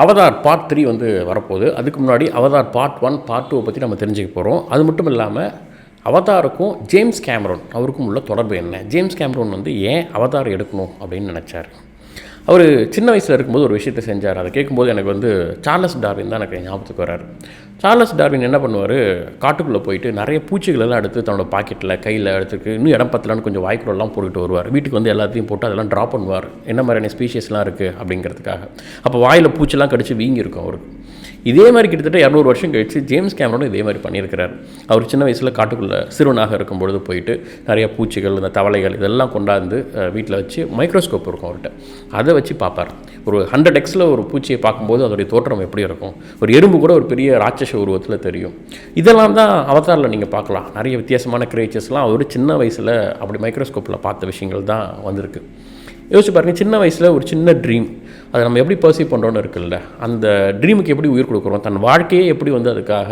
Avatar part 3 வந்து வரப்போகுது. அதுக்கு முன்னாடி அவதார் பார்ட் 1, பார்ட் 2 பற்றி நம்ம தெரிஞ்சுக்க போகிறோம். அது மட்டும் இல்லாமல் அவதாருக்கும் ஜேம்ஸ் கேமரூன் அவருக்கும் உள்ள தொடர்பு என்ன? ஜேம்ஸ் கேமரூன் வந்து ஏன் அவதார் எடுக்கணும் அப்படின்னு நினச்சார்? அவர் சின்ன வயசில் இருக்கும்போது ஒரு விஷயத்தை செஞ்சார். அதை கேட்கும்போது எனக்கு வந்து சார்லஸ் டார்வின் தான் எனக்கு ஞாபகத்துக்கு வரார். சார்லஸ் டார்வின் என்ன பண்ணுவார், காட்டுக்குள்ளே போயிட்டு நிறைய பூச்சிகளெல்லாம் எடுத்து தன்னோட பாக்கெட்டில் கையில் எடுத்துக்கு இன்னும் இடம் பத்தலான்னு கொஞ்சம் வாய்க்குள்ளெல்லாம் போட்டுக்கிட்டு வருவார். வீட்டுக்கு வந்து எல்லாத்தையும் போட்டு அதெல்லாம் ட்ராப் பண்ணுவார், என்ன மாதிரியான ஸ்பீஷியஸ்லாம் இருக்குது அப்படிங்கிறதுக்காக. அப்போ வாயில் பூச்செல்லாம் கடிச்சு வீங்கியிருக்கும் அவருக்கு. இதே மாதிரி கிட்டத்தட்ட 200 வருஷம் கழிச்சு ஜேம்ஸ் கேமரூனும் இதே மாதிரி பண்ணியிருக்கிறார். அவர் சின்ன வயசில் காட்டுக்குள்ளே சிறுவனாக இருக்கும்பொழுது போயிட்டு நிறைய பூச்சிகள், இந்த தவளைகள் இதெல்லாம் கொண்டாந்து வீட்டில் வச்சு மைக்ரோஸ்கோப் இருக்கும் அவர்கிட்ட, அதை வச்சு பார்ப்பார். ஒரு 100x ஒரு பூச்சியை பார்க்கும்போது அதோடைய தோற்றம் எப்படி இருக்கும், ஒரு எறும்பு கூட ஒரு பெரிய ராட்சச உருவத்தில் தெரியும். இதெல்லாம் தான் அவதாரில் நீங்கள் பார்க்கலாம். நிறைய வித்தியாசமான கிரியேச்சர்ஸ்லாம் அவர் சின்ன வயசில் அப்படி மைக்ரோஸ்கோப்பில் பார்த்த விஷயங்கள் தான் வந்திருக்கு. யோசிச்சு பாருங்கள், சின்ன வயசில் ஒரு சின்ன ட்ரீம், அதை நம்ம எப்படி பர்சீவ் பண்ணுறோன்னு இருக்குல்ல, அந்த ட்ரீமுக்கு எப்படி உயிர் கொடுக்குறோம், தன் வாழ்க்கையே எப்படி வந்து அதுக்காக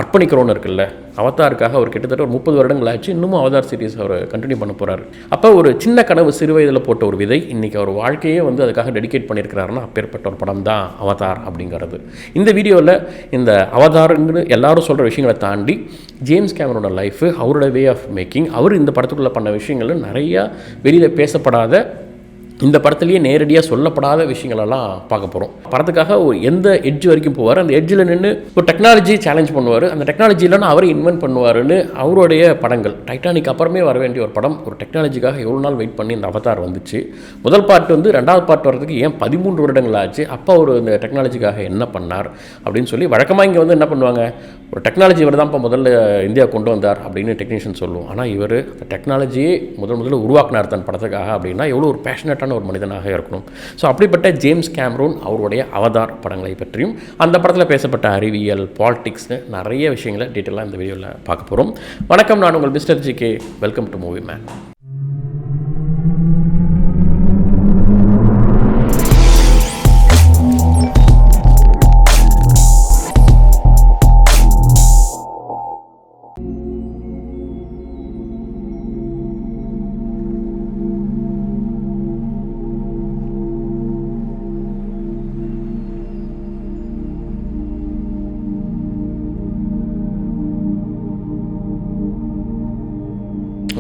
அர்ப்பணிக்கிறோன்னு இருக்குல்ல. அவதாருக்காக அவர் கிட்டத்தட்ட ஒரு 30 வருடங்கள் ஆச்சு, இன்னமும் அவதார் சீரிஸ் அவர் கண்டினியூ பண்ண போகிறாரு. அப்போ ஒரு சின்ன கனவு சிறு வயதில் போட்ட ஒரு விதை இன்றைக்கி அவர் வாழ்க்கையே வந்து அதுக்காக டெடிகேட் பண்ணியிருக்கிறாருன்னா அப்பேற்பட்ட ஒரு படம் தான் அவதார் அப்படிங்கிறது. இந்த வீடியோவில் இந்த அவதாருங்கிற எல்லாரும் சொல்கிற விஷயங்களை தாண்டி ஜேம்ஸ் கேமரூனோட லைஃபு, அவரோட வே ஆஃப் மேக்கிங், அவர் இந்த படத்துக்குள்ளே பண்ண விஷயங்கள் நிறையா வெளியில் பேசப்படாத, இந்த படத்துலேயே நேரடியாக சொல்லப்படாத விஷயங்களெல்லாம் பார்க்க போகிறோம். படத்துக்காக ஒரு எந்த எட்ஜ் வரைக்கும் போவார், அந்த எட்ஜில் நின்று ஒரு டெக்னாலஜி சேலஞ்ச் பண்ணுவார், அந்த டெக்னாலஜி இல்லைன்னா அவரை இன்வென்ட் பண்ணுவாருன்னு அவருடைய படங்கள். டைட்டானிக் அப்புறமே வர வேண்டிய ஒரு படம், ஒரு டெக்னாலஜிக்காக எவ்வளோ நாள் வெயிட் பண்ணி இந்த அவதார் வந்துச்சு. முதல் பார்ட் வந்து 2வது பார்ட் வரதுக்கு ஏன் 13 வருடங்கள் ஆச்சு, அப்போ அவர் இந்த டெக்னாலஜிக்காக என்ன பண்ணார் அப்படின்னு சொல்லி வழக்கமாக இங்கே வந்து என்ன பண்ணுவாங்க, ஒரு டெக்னாலஜி இவர் தான் இப்போ முதல்ல இந்தியா கொண்டு வந்தார் அப்படின்னு டெக்னீஷியன் சொல்லுவோம். ஆனால் இவர் அந்த டெக்னாலஜியே முதல்ல உருவாக்கினார் தன் படத்துக்காக அப்படின்னா எவ்வளோ ஒரு பேஷனட்டான ஒரு மனிதனாக இருக்கணும். ஸோ அப்படிப்பட்ட ஜேம்ஸ் கேமரூன் அவருடைய அவதார் படங்களை பற்றியும் அந்த படத்தில் பேசப்பட்ட அறிவியல், பாலிடிக்ஸ்னு நிறைய விஷயங்களை டீட்டெயிலாக இந்த வீடியோவில் பார்க்க போகிறோம். வணக்கம், நான் உங்கள் mister G K. Welcome to movie man.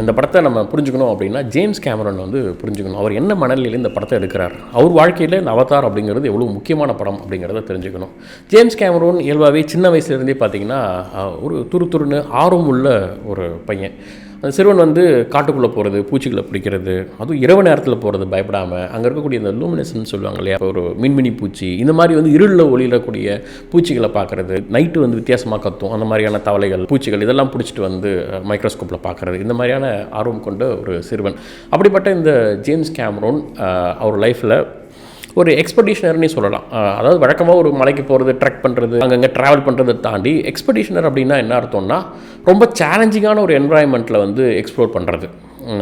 இந்த படத்தை நம்ம புரிஞ்சுக்கணும் அப்படின்னா ஜேம்ஸ் கேமரூன் வந்து புரிஞ்சுக்கணும். அவர் என்ன மனநிலையில் இந்த படத்தை எடுக்கிறார், அவர் வாழ்க்கையில் இந்த அவதார் அப்படிங்கிறது எவ்வளோ முக்கியமான படம் அப்படிங்கிறத தெரிஞ்சுக்கணும். ஜேம்ஸ் கேமரூன் இயல்பாகவே சின்ன வயசுலேருந்தே பார்த்திங்கன்னா ஒரு துருத்துருன்னு ஆர்வம் உள்ள ஒரு பையன். அந்த சிறுவன் வந்து காட்டுக்குள்ளே போகிறது, பூச்சிகளை பிடிக்கிறது, அதுவும் இரவு நேரத்தில் போகிறது பயப்படாமல், அங்கே இருக்கக்கூடிய இந்த லூமினஸ்ன்னு சொல்லுவாங்க இல்லையா, ஒரு மின்மினி பூச்சி, இந்த மாதிரி வந்து இருளில் ஒளியிடக்கூடிய பூச்சிகளை பார்க்குறது, நைட்டு வந்து வித்தியாசமாக கத்தும், அந்த மாதிரியான தவளைகள், பூச்சிகள் இதெல்லாம் பிடிச்சிட்டு வந்து மைக்ரோஸ்கோப்பில் பார்க்குறது, இந்த மாதிரியான ஆர்வம் கொண்ட ஒரு சிறுவன். அப்படிப்பட்ட இந்த ஜேம்ஸ் கேமரூன் அவர் லைஃப்பில் ஒரு எக்ஸ்பெடிஷனர்னே சொல்லலாம். அதாவது வழக்கமாக ஒரு மலைக்கு போகிறது, ட்ரெக் பண்ணுறது, அங்கங்கே ட்ராவல் பண்ணுறதை தாண்டி எக்ஸ்பெடிஷனர் அப்படின்னா என்ன அர்த்தம்னா ரொம்ப சேலஞ்சிங்கான ஒரு என்வரான்மெண்ட்டில் வந்து எக்ஸ்ப்ளோர் பண்ணுறது.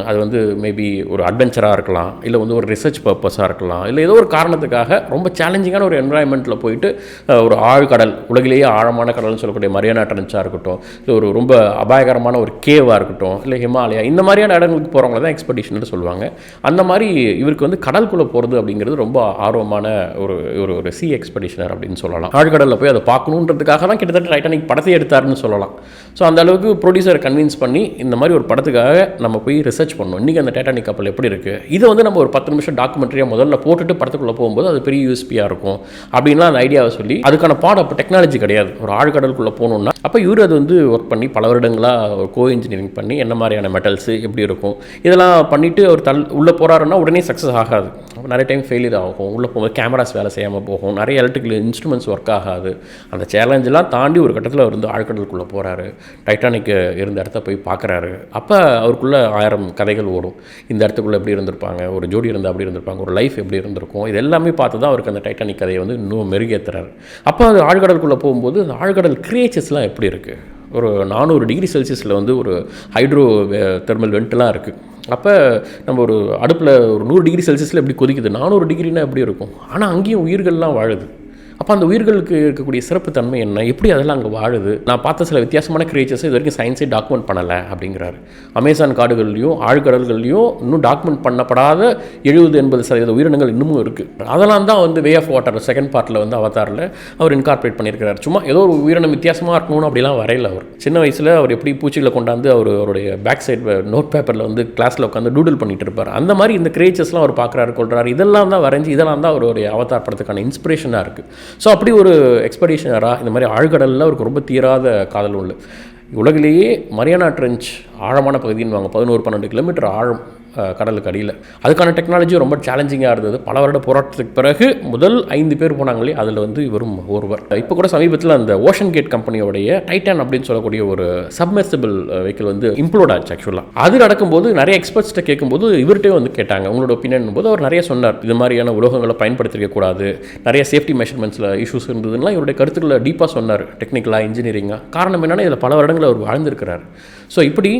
அது வந்து மேபி ஒரு அட்வென்ச்சராக இருக்கலாம், இல்லை வந்து ஒரு ரிசர்ச் பர்பஸாக இருக்கலாம், இல்லை ஏதோ ஒரு காரணத்துக்காக ரொம்ப சேலஞ்சிங்கான ஒரு என்வரான்மெண்ட்டில் போயிட்டு ஒரு ஆழ்கடல், உலகிலேயே ஆழமான கடல்னு சொல்லக்கூடிய மரியானா ட்ரென்ச்சாக இருக்கட்டும், இல்லை ஒரு ரொம்ப அபாயகரமான ஒரு கேவாக இருக்கட்டும், இல்லை ஹிமாலயா, இந்த மாதிரியான இடங்களுக்கு போகிறவங்கள தான் எக்ஸ்பெடிஷனர் சொல்லுவாங்க. அந்த மாதிரி இவருக்கு வந்து கடலுக்குள்ளே போகிறது அப்படிங்கிறது ரொம்ப ஆர்வமான ஒரு ஒரு சி எக்ஸ்பெடிஷனர் அப்படின்னு சொல்லலாம். ஆழ்கடலில் போய் அதை பார்க்கணுன்றதுக்காக தான் கிட்டத்தட்ட டைட்டானிக் படத்தை எடுத்தாருன்னு சொல்லலாம். ஸோ அந்த அளவுக்கு ப்ரொடியூசரை கன்வின்ஸ் பண்ணி இந்த மாதிரி ஒரு படத்துக்காக நம்ம போய் ரிசர்ச் பண்ணோம், இன்றைக்கி அந்த டைட்டானிக் கப்பல் எப்படி இருக்குது, இதை வந்து நம்ம ஒரு 10 நிமிஷம் டாக்குமெண்ட்ரியாக முதல்ல போட்டுட்டு படத்துக்குள்ளே போகும்போது அது பெரிய யூஎஸ்பியாக இருக்கும் அப்படின்லாம் அந்த ஐடியாவை சொல்லி, அதுக்கான பாடம் அப்போ டெக்னாலஜி கிடையாது, ஒரு ஆழ்கடலுக்குள்ளே போகணுன்னா. அப்போ இவர் அது வந்து ஒர்க் பண்ணி பல வருடங்களாக ஒரு கோ இன்ஜினியரிங் பண்ணி என்ன மாதிரியான மெட்டல்ஸு எப்படி இருக்கும் இதெல்லாம் பண்ணிவிட்டு அவர் உள்ளே போகிறாருன்னா உடனே சக்ஸஸ் ஆகாது. நிறைய டைம் ஃபெயிலியர் ஆகும், உள்ளே போகும்போது கேமராஸ் வேலை செய்யாமல் போகும், நிறைய எலக்ட்ரிக்கல் இன்ஸ்ட்ருமெண்ட்ஸ் ஒர்க் ஆகாது. அந்த சேலஞ்செலாம் தாண்டி ஒரு கட்டத்தில் அவர் வந்து ஆழ்கடலுக்குள்ளே போகிறாரு, டைட்டானிக் இருந்த இடத்த போய் பார்க்குறாரு. அப்போ அவருக்குள்ளே 1000 கதைகள் ஓடும். இந்த இடத்துக்குள்ளே எப்படி இருந்திருப்பாங்க, ஒரு ஜோடி இருந்தால் அப்படி இருந்திருப்பாங்க, ஒரு லைஃப் எப்படி இருந்திருக்கும், இது எல்லாமே பார்த்து தான் அவருக்கு அந்த டைட்டானிக் கதையை வந்து இன்னும் மெருகேற்றுறாரு. அப்போ அது ஆழ்கடலுக்குள்ளே போகும்போது அந்த ஆழ்கடல் கிரியேச்சர்ஸ்லாம் எப்படி இருக்குது, ஒரு 400 டிகிரி செல்சியஸில் வந்து ஒரு ஹைட்ரோ தெர்மல் வெண்ட்லாம் இருக்குது. அப்போ நம்ம ஒரு அடுப்பில் ஒரு 100 டிகிரி செல்சியஸில் எப்படி கொதிக்குது, 400 டிகிரினா எப்படி இருக்கும். ஆனால் அங்கேயும் உயிர்கள்லாம் வாழுது. அப்போ அந்த உயிர்களுக்கு இருக்கக்கூடிய சிறப்பு தன்மை என்ன, எப்படி அதெல்லாம் அங்கே வாழுது, நான் பார்த்த சில வித்தியாசமான கிரியேச்சர்ஸ் இது வரைக்கும் சயின்ஸே டாக்குமெண்ட் பண்ணலை அப்படிங்கிறாரு. அமேசான் காடுகள்லையும் ஆழ்கடல்கள்லையும் இன்னும் டாக்குமெண்ட் பண்ணப்படாத 70-80% உயிரினங்கள் இன்னமும் இருக்குது. அதெல்லாம் தான் வந்து வே ஆஃப் வாட்டர் செகண்ட் பார்ட்டில் வந்து அவதாரில் அவர் இன்கார்பரேட் பண்ணியிருக்கிறார். சும்மா ஏதோ ஒரு உயிரினம் வித்தியாசமாக இருக்கணும்னு அப்படிலாம் வரையில. அவர் சின்ன வயசில் அவர் எப்படி பூச்சிகளை கொண்டாந்து அவருடைய பேக் சைடு நோட் பேப்பரில் வந்து கிளாஸில் உட்காந்து டூடில் பண்ணிட்டு இருப்பார். அந்த மாதிரி இந்த கிரியேச்சர்ஸ்லாம் அவர் பார்க்குறாரு, கொள்கிறாரு. இதெல்லாம் தான் வரைஞ்சி, இதெல்லாம் தான் அவருடைய அவதார் படத்துக்கான இன்ஸ்பிரேஷனாக இருக்குது. ஸோ அப்படி ஒரு எக்ஸ்பெடிஷனராக இந்த மாதிரி ஆழ்கடலில் அவருக்கு ரொம்ப தீராத காதல் உண்டு. உலகிலேயே மரியானா ட்ரென்ச் ஆழமான பகுதின்னு வாங்க, 11-12 கிலோமீட்டர் ஆழம் கடலுக்கு அடியில். அதுக்கான டெக்னாலஜி ரொம்ப சேலஞ்சிங்காக இருந்தது. பல வருட போராட்டத்துக்கு பிறகு முதல் 5 பேர் போனாங்களே, அதில் வந்து இவரும் ஒருவர். இப்போ கூட சமீபத்தில் அந்த ஓஷன் கேட் கம்பெனியோடைய டைட்டன் அப்படின்னு சொல்லக்கூடிய ஒரு சப்மெர்சிபிள் வெஹிக்கிள் வந்து இம்ப்ளோட் ஆச்சு. ஆக்சுவலாக அது நடக்கும்போது நிறைய எக்ஸ்பர்ட்ஸ்கிட்ட கேட்கும்போது இவர்கிட்டே வந்து கேட்டாங்க உங்களோட ஒப்பீனியன் போது அவர் நிறைய சொன்னார். இது மாதிரியான உலோகங்களை பயன்படுத்திக்க கூடாது, நிறைய சேஃப்டி மெஷர்மெண்ட்ஸில் இஷ்யூஸ் இருந்ததுன்னா இவருடைய கருத்துக்களை டீப்பாக சொன்னார், டெக்னிக்கலாக இன்ஜினியரிங்காக. காரணம் என்னென்னா இதில் பல வருடங்கள் அவர் வாழ்ந்திருக்கிறார். ஸோ இப்படி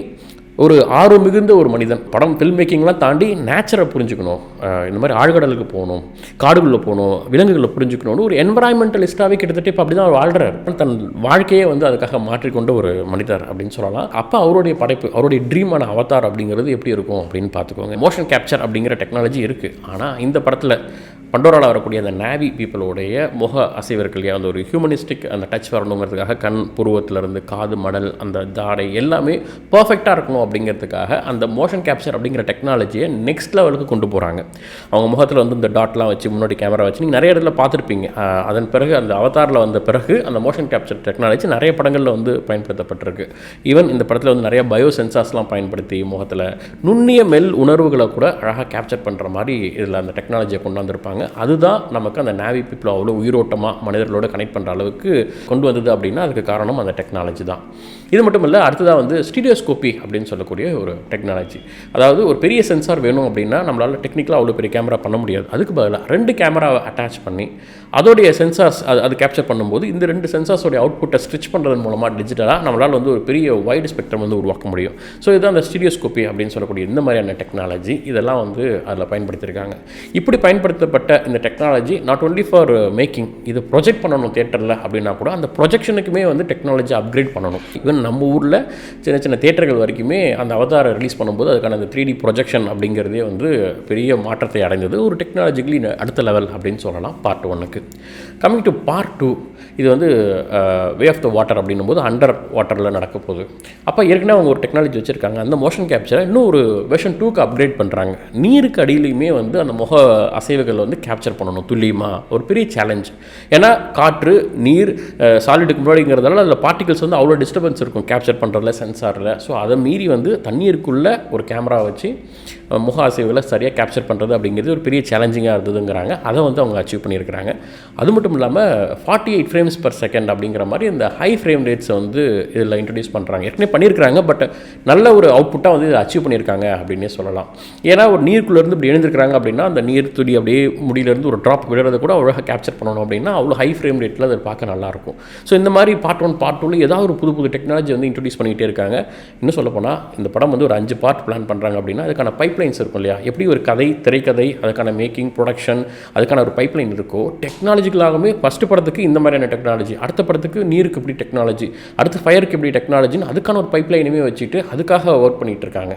ஒரு ஆர்வம் மிகுந்த ஒரு மனிதன். படம் ஃபில்ம் மேக்கிங்லாம் தாண்டி நேச்சரை புரிஞ்சுக்கணும், இந்த மாதிரி ஆழ்கடலுக்கு போகணும், காடுகளில் போகணும், விலங்குகளை புரிஞ்சுக்கணும்னு ஒரு என்வரான்மெண்டலிஸ்ட்டாகவே கிட்டத்தட்ட இப்போ அப்படி தான் அவர் வாழ்கிறார். தன் வாழ்க்கையே வந்து அதுக்காக மாற்றிக்கொண்ட ஒரு மனிதர் அப்படின்னு சொல்லலாம். அப்போ அவருடைய படைப்பு, அவருடைய ட்ரீமான அவதார் அப்படிங்கிறது எப்படி இருக்கும் அப்படின்னு பார்த்துக்கோங்க. மோஷன் கேப்சர் அப்படிங்கிற டெக்னாலஜி இருக்குது. ஆனால் இந்த படத்தில் பண்டோராவில் வரக்கூடிய அந்த நேவி பீப்புளோடைய முக அசைவு இருக்கு இல்லையா, அந்த ஒரு ஹியூமனிஸ்டிக் அந்த டச் வரணுங்கிறதுக்காக கண் புருவத்திலேருந்து காது மடல் அந்த தாடை எல்லாமே பர்ஃபெக்டாக இருக்கணும் அப்படிங்கிறதுக்காக அந்த மோஷன் கேப்சர் அப்படிங்கிற டெக்னாலஜியை நெக்ஸ்ட் லெவலுக்கு கொண்டு போகிறாங்க. அவங்க முகத்தில் வந்து இந்த டாட்லாம் வச்சு முன்னாடி கேமரா வச்சு நீங்கள் நிறைய இடத்துல பார்த்துருப்பீங்க. அதன் பிறகு அந்த அவதாரில் வந்த பிறகு அந்த மோஷன் கேப்சர் டெக்னாலஜி நிறைய படங்களில் வந்து பயன்படுத்தப்பட்டிருக்கு. ஈவன் இந்த படத்தில் வந்து நிறைய பயோ சென்சார்ஸ்லாம் பயன்படுத்தி முகத்தில் நுண்ணிய மெல் உணர்வுகளை கூட அழகாக கேப்சர் பண்ணுற மாதிரி இதில் அந்த டெக்னாலஜியை கொண்டு வந்திருப்பாங்க. அதுதான் நமக்கு அந்த நேவி பீப்புள் அவ்வளோ உயிரோட்டமாக மனிதர்களோட கனெக்ட் பண்ணுற அளவுக்கு கொண்டு வந்தது அப்படின்னா அதுக்கு காரணம் அந்த டெக்னாலஜி தான். இது மட்டும் இல்லை, அடுத்ததாக வந்து ஸ்டீரியோஸ்கோப்பி அப்படின்னு சொல்லக்கூடிய ஒரு டெக்னாலஜி. அதாவது ஒரு பெரிய சென்சார் வேணும் அப்படின்னா நம்மளால் டெக்னிக்கலாக அவ்வளோ பெரிய கேமரா பண்ண முடியாது. அதுக்கு பதிலாக 2 கேமராவை அட்டாச் பண்ணி அதோடைய சென்சார்ஸ் அது கேப்சர் பண்ணும்போது இந்த 2 சென்சார்ஸோடைய அவுட்புட்டை ஸ்ட்ரிச் பண்ணுறது மூலமாக டிஜிட்டலாக நம்மளால் வந்து ஒரு பெரிய வைடு ஸ்பெக்ட்ரம் வந்து உருவாக்க முடியும். ஸோ இதுதான் அந்த ஸ்டீரியோஸ்கோப்பி அப்படின்னு சொல்லக்கூடிய இந்த மாதிரியான டெக்னாலஜி. இதெல்லாம் வந்து அதில் பயன்படுத்தியிருக்காங்க. இப்படி பயன்படுத்தப்பட்ட இந்த technology not only for making, இது ப்ரொஜெக்ட் பண்ணணும் தியேட்டரில் அப்படின்னா கூட அந்த ப்ரொஜெக்ஷனுக்குமே வந்து டெக்னாலஜி அப்கிரேட் பண்ணணும். ஈவன் நம்ம ஊரில் சின்ன சின்ன தியேட்டர்கள் வரைக்குமே அந்த அவதாரை ரிலீஸ் பண்ணும்போது அதுக்கான அந்த 3D ப்ரொஜெக்ஷன் அப்படிங்கிறதே வந்து பெரிய மாற்றத்தை அடைந்தது. ஒரு டெக்னாலஜிக்கலி அடுத்த லெவல் அப்படின்னு சொல்லலாம் பார்ட் 1க்கு. கம்மிங் டு பார்ட் 2, இது வந்து வே ஆஃப் த வாட்டர் அப்படின்னும் போது அண்டர் வாட்டரில் நடக்க போகுது. அப்போ ஏற்கனவே அவங்க ஒரு டெக்னாலஜி வச்சுருக்காங்க. அந்த மோஷன் கேப்சரை இன்னும் ஒரு வெர்ஷன் 2க்கு அப்கிரேட் பண்ணுறாங்க. நீருக்கு அடியிலையுமே வந்து அந்த முக அசைவுகள் வந்து கேப்சர் பண்ணணும் துல்லியமாக. ஒரு பெரிய சேலஞ்ச். ஏன்னா காற்று நீர் சாலிடுக்கு முன்னாடிங்கிறதால அதில் பார்ட்டிகல்ஸ் வந்து அவ்வளோ டிஸ்டர்பன்ஸ் இருக்கும் கேப்சர் பண்ணுறதுல சென்சாரில். ஸோ அதை மீறி வந்து தண்ணீருக்குள்ளே ஒரு கேமரா வச்சு முக அசைவுகளை சரியாக கேப்சர் பண்ணுறது அப்படிங்கிறது ஒரு பெரிய சேலஞ்சிங்காக இருந்ததுங்கிறாங்க. அதை வந்து அவங்க அச்சீவ் பண்ணியிருக்கிறாங்க. அது மட்டும் இல்லாமல் 48 ஃப்ரேம்ஸ் பர் செகண்ட் அப்படிங்கிற மாதிரி இந்த ஹை ஃப்ரேம் ரேட்ஸை வந்து இதில் இன்ட்ரடியூஸ் பண்ணுறாங்க. ஏற்கனவே பண்ணியிருக்கிறாங்க, பட் நல்ல ஒரு அவுட்புட்டாக வந்து இதை அச்சீவ் பண்ணியிருக்காங்க அப்படின்னே சொல்லலாம். ஏன்னா ஒரு நீருக்குள்ளேருந்து இப்படி எழுந்திருக்கிறாங்க அப்படின்னா அந்த நீர் துளி அப்படியே முடியிலேருந்து ஒரு ட்ராப் விடுறத கூட அவ்வளோ கேப்சர் பண்ணணும் அப்படின்னா அவ்வளோ ஹை ஃப்ரேம் ரேட்டில் அதை பார்க்க நல்லாயிருக்கும். ஸோ இந்த மாதிரி பார்ட் 1 பார்ட் 2 ஏதாவது ஒரு புது புது டெக்னாலஜி வந்து இன்ட்ரடியூஸ் பண்ணிகிட்டே இருக்காங்க. இன்னும் சொல்லப்போனால் இந்த படம் வந்து ஒரு 5 பார்ட் பிளான் பண்ணுறாங்க அப்படின்னா அதுக்கான பைப்லைன்ஸ் இருக்கும் இல்லையா, எப்படி ஒரு கதை திரைக்கதை அதுக்கான மேக்கிங் ப்ரொடக்ஷன் அதுக்கான ஒரு பைப்லைன் இருக்கோ, டெக்னாலஜிக்கலாகவே ஃபஸ்ட்டு படத்துக்கு இந்த மாதிரியான டெக்னாலஜி, அடுத்த படத்துக்கு நீருக்கு எப்படி டெக்னாலஜி, அடுத்த ஃபயருக்கு எப்படி டெக்னாலஜின்னு அதுக்கான ஒரு பைப்லைனுமே வச்சுட்டு அதுக்காக ஒர்க் பண்ணிகிட்டு இருக்காங்க.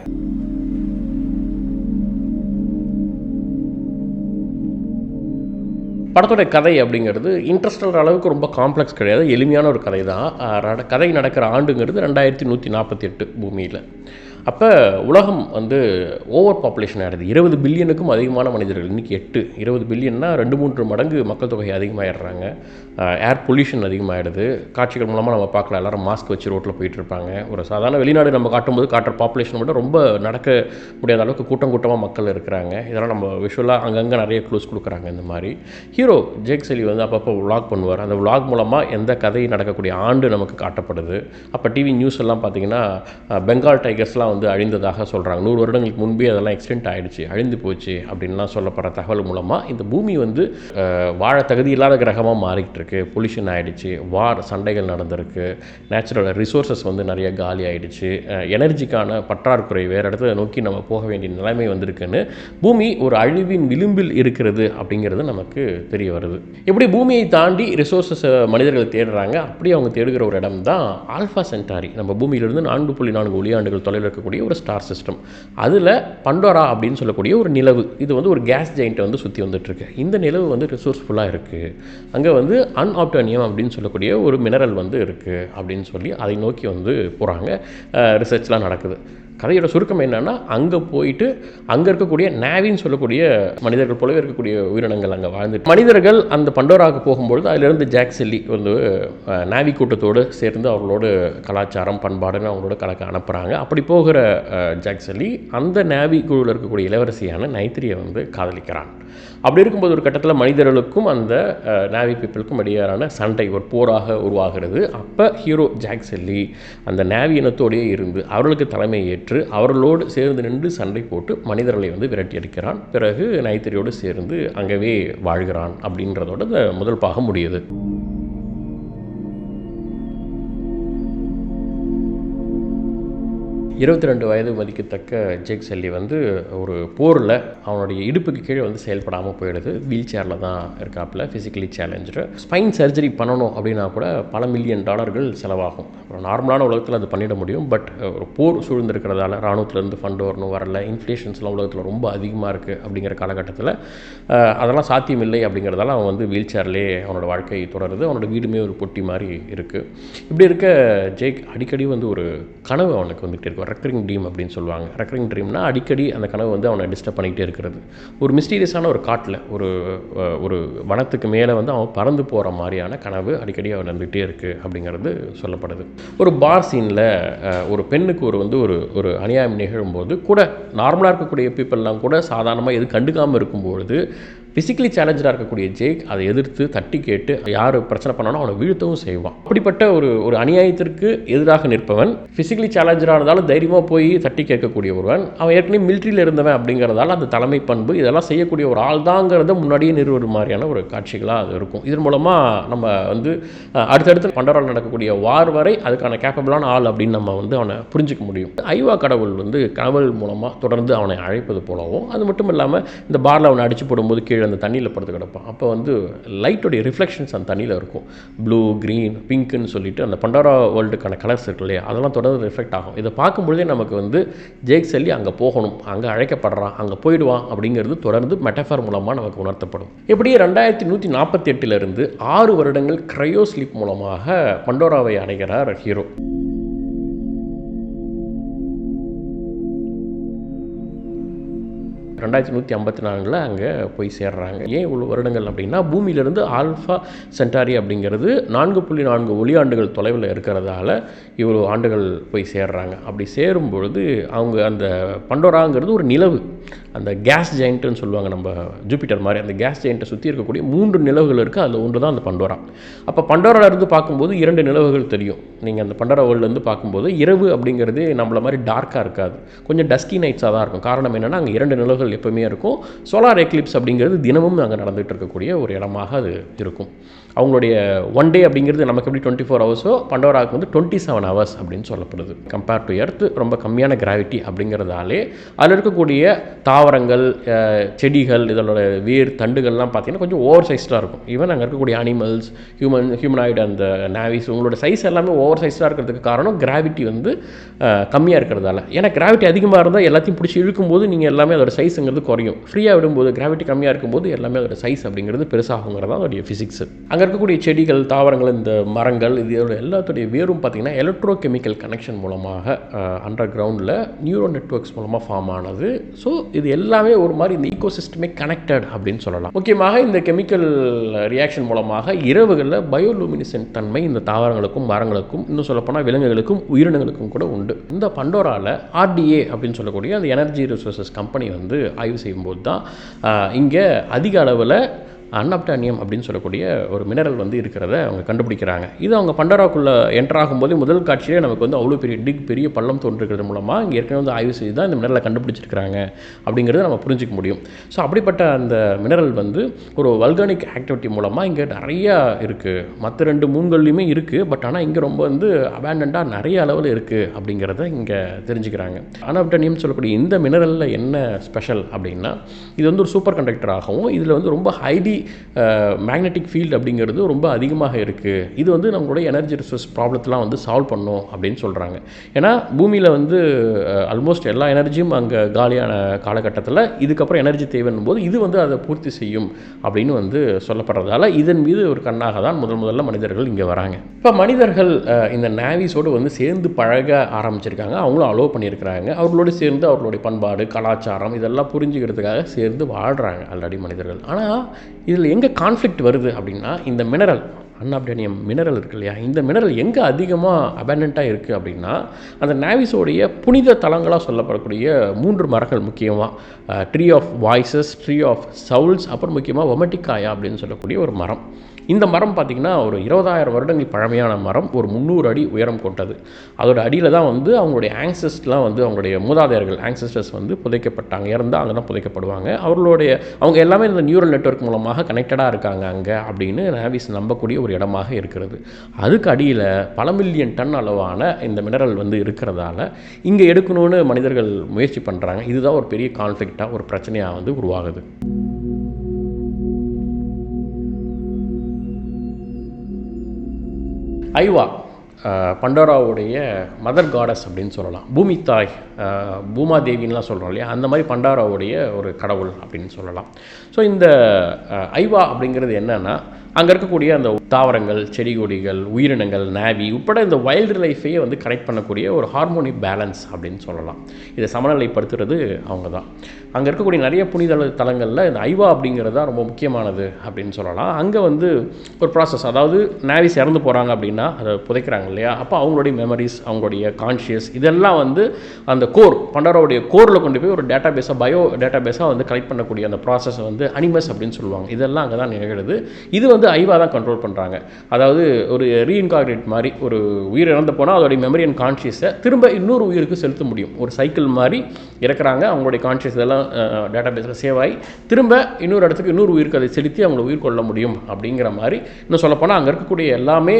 படத்தோட கதை அப்படிங்கிறது இன்ட்ரெஸ்டல் அளவுக்கு ரொம்ப காம்ப்ளெக்ஸ் கிடையாது, எளிமையான ஒரு கதை தான். கதை நடக்கிற ஆண்டுங்கிறது 2148 பூமியில். அப்போ உலகம் வந்து ஓவர் பாப்புலேஷன் ஆகிடுது. 20 பில்லியனுக்கும் அதிகமான மனிதர்கள். இன்றைக்கி 20 பில்லியன்னா 2-3 மடங்கு மக்கள் தொகை அதிகமாகிடுறாங்க. Air pollution அதிகமாகிடுது. காட்சிகள் மூலமாக நம்ம பார்க்கலாம், எல்லோரும் மாஸ்க் வச்சு ரோட்டில் போயிட்டுருப்பாங்க. ஒரு சாதாரண வெளிநாடு நம்ம காட்டும்போது காட்டுற பாப்புலேஷன் விட ரொம்ப நடக்க முடியாத அளவுக்கு கூட்டமாக மக்கள் இருக்கிறாங்க. இதெல்லாம் நம்ம விஷுவலாக அங்கங்கே நிறைய க்ளூஸ் கொடுக்குறாங்க. இந்த மாதிரி ஹீரோ ஜேக் சலி வந்து அப்பப்போ விளாக் பண்ணுவார். அந்த விளாக் மூலமாக எந்த கதை நடக்கக்கூடிய ஆண்டு நமக்கு காட்டப்படுது. அப்போ டிவி நியூஸ் எல்லாம் பார்த்திங்கன்னா பெங்கால் டைகர்ஸ்லாம் வந்து அழிந்ததாக சொல்கிறாங்க. 100 வருடங்களுக்கு முன்பே அதெல்லாம் எக்ஸ்டென்ட் ஆகிடுச்சு, அழிந்து போச்சு அப்படின்லாம் சொல்லப்படுற தகவல் மூலமாக இந்த பூமி வந்து வாழ தகுதி இல்லாத கிரகமாக மாறிக்கிட்டு இருக்கு. பொல்யூஷன் ஆகிடுச்சு, சண்டைகள் நடந்திருக்கு, நேச்சுரல் ரிசோர்ஸஸ் வந்து நிறைய காலி ஆகிடுச்சு, எனர்ஜிக்கான பற்றாக்குறை, வேறு இடத்துல நோக்கி நம்ம போக வேண்டிய நிலைமை வந்திருக்குன்னு பூமி ஒரு அழிவின் விளிம்பில் இருக்கிறது அப்படிங்கிறது நமக்கு தெரிய வருது. இப்படி பூமியை தாண்டி ரிசோர்ஸஸ் மனிதர்கள் தேடுறாங்க. அப்படி அவங்க தேடுகிற ஒரு இடம் தான் ஆல்ஃபா சென்டாரி. நம்ம பூமியிலிருந்து 4.4 ஒளியாண்டுகள் தொலைவில் இருக்கக்கூடிய ஒரு ஸ்டார் சிஸ்டம். அதில் பண்டோரா அப்படின்னு சொல்லக்கூடிய ஒரு நிலவு, இது வந்து ஒரு கேஸ் ஜெயிண்ட்டை வந்து சுற்றி வந்துட்டுருக்கு. இந்த நிலவு வந்து ரிசோர்ஸ்ஃபுல்லாக இருக்குது. அங்கே வந்து அன்ஆப்டோனியம் அப்படின்னு சொல்லக்கூடிய ஒரு மினரல் வந்து இருக்குது அப்படின்னு சொல்லி அதை நோக்கி வந்து போகிறாங்க. ரிசர்ச்லாம் நடக்குது. கதையோட சுருக்கம் என்னென்னா, அங்கே போயிட்டு அங்கே இருக்கக்கூடிய நேவின்னு சொல்லக்கூடிய மனிதர்கள் போலவே இருக்கக்கூடிய உயிரினங்கள் அங்கே வாழ்ந்துட்டு, மனிதர்கள் அந்த பண்டோராவுக்கு போகும்பொழுது அதிலிருந்து ஜாக் செல்லி வந்து நேவி கூட்டத்தோடு சேர்ந்து அவர்களோட கலாச்சாரம் பண்பாடுன்னு அவங்களோட கலக்க அனுப்புகிறாங்க. அப்படி போகிற ஜாக் செல்லி அந்த நேவி குழுவில் இருக்கக்கூடிய இளவரசியான நைத்திரியை வந்து காதலிக்கிறான். அப்படி இருக்கும்போது ஒரு கட்டத்தில் மனிதர்களுக்கும் அந்த நேவி பீப்புளுக்கும் இடையேயான சண்டை ஒரு போராக உருவாகிறது. அப்போ ஹீரோ ஜாக் செல்லி அந்த நேவி இனத்தோடையே இருந்து அவர்களுக்கு தலைமை ஏற்று அவர்களோடு சேர்ந்து நின்று சண்டை போட்டு மனிதர்களை வந்து விரட்டி அடிக்கிறான். பிறகு நைத்திரியோடு சேர்ந்து அங்கவே வாழ்கிறான் அப்படின்றதோட முதல் பாகம் முடியுது. 22 வயது மதிக்கத்தக்க ஜேக் செல்லி வந்து ஒரு போரில் அவனுடைய இடுப்புக்கு கீழே வந்து செயல்படாமல் போயிடுது. வீல் சேரில் தான் இருக்காப்புல, ஃபிசிக்கலி சேலஞ்சு. ஸ்பைன் சர்ஜரி பண்ணணும் அப்படின்னா கூட பல மில்லியன் டாலர்கள் செலவாகும். அப்புறம் நார்மலான உலகத்தில் அது பண்ணிட முடியும். பட் ஒரு போர் சூழ்ந்திருக்கிறதால இராணுவத்திலேருந்து ஃபண்டு வரல, இன்ஃப்ளேஷன்ஸ்லாம் உலகத்தில் ரொம்ப அதிகமாக இருக்குது அப்படிங்கிற காலகட்டத்தில் அதெல்லாம் சாத்தியமில்லை அப்படிங்கிறதால அவன் வந்து வீல் சேர்லேயே அவனோட வாழ்க்கை தொடருது. அவனோட வீடுமே ஒரு பொட்டி மாதிரி இருக்குது. இப்படி இருக்க ஜேக் அடிக்கடி வந்து ஒரு கனவு அவனுக்கு வந்துகிட்டே இருக்கும். ரெக்கரிங் ட்ரீம் அப்படின்னு சொல்லுவாங்க. ரெக்கரிங் ட்ரீம்னா அடிக்கடி அந்த கனவு வந்து அவனை டிஸ்டர்ப் பண்ணிக்கிட்டே இருக்கிறது. ஒரு மிஸ்டீரியஸான ஒரு காட்டில் ஒரு வனத்துக்கு மேலே வந்து அவன் பறந்து போகிற மாதிரியான கனவு அடிக்கடி அவன் வந்துகிட்டே இருக்குது அப்படிங்கிறது சொல்லப்படுது. ஒரு பார் சீனில் ஒரு பெண்ணுக்கு ஒரு அநியாயம் நிகழும்போது கூட நார்மலாக இருக்கக்கூடிய பீப்புளெலாம் கூட சாதாரணமாக எது கண்டுக்காமல் இருக்கும்பொழுது ஃபிசிக்கலி சேலஞ்சாக இருக்கக்கூடிய ஜேக் அதை எதிர்த்து தட்டி கேட்டு யார் பிரச்சனை பண்ணாலும் அவனை வீழ்த்தவும் செய்வான். அப்படிப்பட்ட ஒரு அநியாயத்திற்கு எதிராக நிற்பவன், ஃபிசிக்கலி சேலஞ்சராக இருந்தாலும் தைரியமாக போய் தட்டி கேட்கக்கூடிய ஒருவன், அவன் ஏற்கனவே மிலிட்ரியில் இருந்தவன் அப்படிங்கிறதால அந்த தலைமை பண்பு இதெல்லாம் செய்யக்கூடிய ஒரு ஆள் தாங்கிறத முன்னாடியே நிறுவன மாதிரியான ஒரு காட்சிகளாக அது இருக்கும். இதன் மூலமாக நம்ம வந்து அடுத்தடுத்து பண்டோராவில் நடக்கக்கூடிய வார் வரை அதுக்கான கேப்பபிளான ஆள் அப்படின்னு நம்ம வந்து அவனை புரிஞ்சிக்க முடியும். ஐவா கடவுள் வந்து கனவுகள் மூலமாக தொடர்ந்து அவனை அழைப்பது போலவும், அது மட்டும் இல்லாமல் இந்த பாரில் அவனை அடித்து போடும்போது கீழே அந்த தண்ணியில் படுத்து கிடப்பான். அப்போ வந்து லைட்டோடைய ரிஃப்ளெக்ஷன்ஸ் அந்த தண்ணியில் இருக்கும். ப்ளூ, க்ரீன், பிங்க்குன்னு சொல்லிட்டு அந்த பண்டோரா வேர்ல்டுக்கான கலர்ஸ் இருக்கு இல்லையா, அதெல்லாம் தொடர்ந்து ரிஃப்ளெக்ட் ஆகும். இதை பார்க்கும்பொழுதே நமக்கு வந்து ஜேக் செல்லி அங்கே போகணும், அங்கே அழைக்கப்படுறான், அங்கே போயிடுவான் அப்படிங்கிறது தொடர்ந்து மெட்டஃபர் மூலமாக நமக்கு உணர்த்தப்படும். இப்படியே 2148 6 வருடங்கள் க்ரையோ ஸ்லீப் மூலமாக பண்டோராவை அடைகிறார் ஹீரோ. 2154 அங்கே போய் சேர்றாங்க. ஏன் இவ்வளோ வருடங்கள் அப்படின்னா, பூமியிலிருந்து ஆல்ஃபா சென்டாரி அப்படிங்கிறது 4.4 ஒளியாண்டுகள் தொலைவில் இருக்கிறதால இவ்வளோ ஆண்டுகள் போய் சேர்றாங்க. அப்படி சேரும் பொழுது அவங்க அந்த பண்டோராங்கிறது ஒரு நிலவு, அந்த கேஸ் ஜெயிண்ட்டுன்னு சொல்லுவாங்க, நம்ம ஜூபிட்டர் மாதிரி அந்த கேஸ் ஜெயிண்ட்டை சுற்றி இருக்கக்கூடிய 3 நிலவுகள் இருக்குது. அதில் ஒன்று தான் அந்த பண்டோரா. அப்போ பண்டோராவிலேருந்து பார்க்கும்போது 2 நிலவுகள் தெரியும். நீங்கள் அந்த பண்டோரா வேர்ல்டுலேருந்து பார்க்கும்போது இரவு அப்படிங்கிறது நம்மள மாதிரி டார்க்காக இருக்காது, கொஞ்சம் டஸ்கி நைட்ஸாக தான் இருக்கும். காரணம் என்னென்னா, அங்கே 2 நிலவுகள் எப்பவுமே இருக்கும். சோலார் எக்லிப்ஸ் அப்படிங்கிறது தினமும் அங்கே நடந்துகிட்டு இருக்கக்கூடிய ஒரு இடமாக அது இருக்கும். அவங்களுடைய ஒன் டே அப்படிங்கிறது நமக்கு எப்படி 24 ஹவர்ஸோ, பண்டோராவுக்கு வந்து 27 ஹவர்ஸ் அப்படின்னு சொல்லப்படுது. கம்பேர் டு எர்த் ரொம்ப கம்மியான கிராவிட்டி அப்படிங்கிறதாலே அதில் இருக்கக்கூடிய தாவரங்கள், செடிகள், இதோட வேர் தண்டுகள்லாம் பார்த்தீங்கன்னா கொஞ்சம் ஓவர் சைஸ்டாக இருக்கும். ஈவன் அங்கே இருக்கக்கூடிய அனிமல்ஸ், ஹியூமனாய்டு, அந்த நேவிஸ், உங்களோட சைஸ் எல்லாமே ஓவர் சைஸ்டாக இருக்கிறதுக்கு காரணம் கிராவிட்டி வந்து கம்மியாக இருக்கிறதால. ஏன்னா கிராவிட்டி அதிகமாக இருந்தால் எல்லாத்தையும் பிடிச்சி இழுக்கும்போது நீங்கள் எல்லாமே அதோட சைஸுங்கிறது குறையும். ஃப்ரீயாக விடும்போது கிராவிட்டி கம்மியாக இருக்கும்போது எல்லாமே அதோட சைஸ் அப்படிங்கிறது பெருசாகுங்கிறதா அதோடைய ஃபிசிக்ஸ். அங்கே இருக்கக்கூடிய செடிகள், தாவரங்கள், இந்த மரங்கள், இதோட எல்லாத்துடைய வேரும் பார்த்திங்கன்னா எலக்ட்ரோ கெமிக்கல் கனெக்ஷன் மூலமாக அண்டர் கிரவுண்டில் நியூரோ நெட்வொர்க்ஸ் மூலமாக ஃபார்ம் ஆனது. ஸோ இது எல்லாமே ஒரு மாதிரி இந்த ஈகோசிஸ்டமே கனெக்டட் அப்படின்னு சொல்லலாம். முக்கியமாக இந்த கெமிக்கல் ரியாக்ஷன் மூலமாக இரவுகளில் பயோலூமினிசென்ட் தன்மை இந்த தாவரங்களுக்கும் மரங்களுக்கும், இன்னும் சொல்லப்போனால் விலங்குகளுக்கும் உயிரினங்களுக்கும் கூட உண்டு. இந்த பண்டோராவில் RDA அப்படின்னு சொல்லக்கூடிய அந்த எனர்ஜி ரிசோர்ஸஸ் கம்பெனி வந்து ஆய்வு செய்யும்போது தான் இங்கே அதிக அளவில் அன்அப்டானியம் அப்படின்னு சொல்லக்கூடிய ஒரு மினரல் வந்து இருக்கிறத அவங்க கண்டுபிடிக்கிறாங்க. இது அவங்க பண்டோராக்குள்ளே என்டர் ஆகும்போது முதல் காட்சியிலே நமக்கு வந்து அவ்வளோ பெரிய பள்ளம் தோன்றிருக்கிறது மூலமாக இங்கே ஏற்கனவே வந்து ஆய்வு செய்து தான் இந்த மினரலை கண்டுபிடிச்சிருக்கிறாங்க அப்படிங்கிறத நம்ம புரிஞ்சிக்க முடியும். ஸோ அப்படிப்பட்ட அந்த மினரல் வந்து ஒரு வல்கானிக் ஆக்டிவிட்டி மூலமாக இங்கே நிறையா இருக்குது. மற்ற 2 மூன்கள்லையுமே இருக்குது. பட் ஆனால் இங்கே ரொம்ப வந்து அபேண்டண்டாக நிறைய அளவில் இருக்குது அப்படிங்கிறத இங்கே தெரிஞ்சுக்கிறாங்க. அன்அப்டானியம் சொல்லக்கூடிய இந்த மினரலில் என்ன ஸ்பெஷல் அப்படின்னா, இது வந்து ஒரு சூப்பர் கண்டக்டர் ஆகவும் இதில் வந்து ரொம்ப ஹைலி மேக்னெட்டிக் ஃபீல்டு அப்படிங்கிறது ரொம்ப அதிகமாக இருக்குது. இது வந்து நம்மளுடைய எனர்ஜி ரிசோர்ஸ் ப்ராப்ளத்தெலாம் வந்து சால்வ் பண்ணும் அப்படின்னு சொல்கிறாங்க. ஏன்னா பூமியில் வந்து ஆல்மோஸ்ட் எல்லா எனர்ஜியும் அங்கே காலியான காலகட்டத்தில் இதுக்கப்புறம் எனர்ஜி தேவைன்னும் போது இது வந்து அதை பூர்த்தி செய்யும் அப்படின்னு வந்து சொல்லப்படுறதால இதன் மீது ஒரு கண்ணாக தான் முதல்ல மனிதர்கள் இங்கே வராங்க. இப்போ மனிதர்கள் இந்த நேவிஸோடு வந்து சேர்ந்து பழக ஆரம்பிச்சிருக்காங்க. அவங்களும் அலோவ் பண்ணியிருக்கிறாங்க. அவர்களோடு சேர்ந்து அவர்களுடைய பண்பாடு, கலாச்சாரம் இதெல்லாம் புரிஞ்சுக்கிறதுக்காக சேர்ந்து வாழ்கிறாங்க ஆல்ரெடி மனிதர்கள். ஆனால் இதில் எங்கே கான்ஃப்ளிக்ட் வருது அப்படின்னா, இந்த மினரல் அன்அப்டானியம் மினரல் இருக்கு இல்லையா, இந்த மினரல் எங்கே அதிகமாக அபேண்டண்ட்டாக இருக்குது அப்படின்னா, அந்த நேவிஸோடைய புனித தலங்களாக சொல்லப்படக்கூடிய 3 மரங்கள் முக்கியமாக tree of voices, tree of souls, அப்புறம் முக்கியமாக ஒமட்டிக்காயா அப்படின்னு சொல்லக்கூடிய ஒரு மரம். இந்த மரம் பார்த்திங்கன்னா ஒரு 20,000 வருடங்கள் பழமையான மரம், ஒரு 300 அடி உயரம் கொண்டது. அதோட அடியில் தான் வந்து அவங்களுடைய ஆங்சஸ்ட்லாம் வந்து அவங்களுடைய மூதாதையர்கள் ஆங்சஸ்டர்ஸ் வந்து புதைக்கப்பட்டாங்க. இறந்தால் அங்கே தான் புதைக்கப்படுவாங்க. அவங்க எல்லாமே இந்த நியூரல் நெட்வொர்க் மூலமாக கனெக்டடாக இருக்காங்க அங்கே அப்படின்னு நேவிஸ் நம்பக்கூடிய ஒரு இடமாக இருக்கிறது. அதுக்கு அடியில் பல மில்லியன் டன் அளவான இந்த மினரல் வந்து இருக்கிறதால இங்கே எடுக்கணும்னு மனிதர்கள் முயற்சி பண்ணுறாங்க. இதுதான் ஒரு பெரிய கான்ஃப்ளிக்டாக ஒரு பிரச்சனையாக வந்து உருவாகுது. ஐவா பண்டோராவுடைய மதர் காடஸ் அப்படின்னு சொல்லலாம். பூமி தாய், பூமாதேவின்லாம் சொல்கிறோம் இல்லையா, அந்த மாதிரி பண்டோராவுடைய ஒரு கடவுள் அப்படின்னு சொல்லலாம். ஸோ இந்த ஐவா அப்படிங்கிறது என்னென்னா, அங்கே இருக்கக்கூடிய அந்த தாவரங்கள், செடி கொடிகள், உயிரினங்கள், நேவி உட்பட இந்த வைல்டு லைஃபையே வந்து கனெக்ட் பண்ணக்கூடிய ஒரு ஹார்மோனி பேலன்ஸ் அப்படின்னு சொல்லலாம். இதை சமநிலைப்படுத்துறது அவங்க தான். அங்கே இருக்கக்கூடிய நிறைய புனித தலங்களில் இந்த ஐவா அப்படிங்கிறது தான் ரொம்ப முக்கியமானது அப்படின்னு சொல்லலாம். அங்கே வந்து ஒரு ப்ராசஸ், அதாவது நேவிஸ் இறந்து போகிறாங்க அப்படின்னா அதை புதைக்கிறாங்க இல்லையா, அப்போ அவங்களுடைய மெமரிஸ், அவங்களுடைய கான்ஷியஸ் இதெல்லாம் வந்து அந்த பண்டோராவுடைய கோரில் கொண்டு போய் ஒரு டேட்டாபேஸாக, பயோ டேட்டாபேஸாக வந்து கலெக்ட் பண்ணக்கூடிய அந்த ப்ராசஸை வந்து அனிமஸ் அப்படின்னு சொல்லுவாங்க. இதெல்லாம் அங்கே தான் நிகழுது. இது வந்து ஐவா தான் கண்ட்ரோல் பண்ணுறாங்க. அதாவது ஒரு ரீஇன்கார்னேட் மாதிரி, ஒரு உயிர் இறந்து போனால் அதோடைய மெமரி அண்ட் கான்ஷியஸை திரும்ப இன்னொரு உயிருக்கு செலுத்த முடியும். ஒரு சைக்கிள் மாதிரி இறக்குறாங்க. அவங்களுடைய கான்ஷியஸ் இதெல்லாம் டேட்டாபேஸில் சேவ் ஆகி திரும்ப இன்னொரு இடத்துக்கு இன்னொரு உயிருக்கு அதை செலுத்தி அவங்களை உயிர் கொள்ள முடியும் அப்படிங்கிற மாதிரி. இன்னும் சொல்லப்போனால் அங்கே இருக்கக்கூடிய எல்லாமே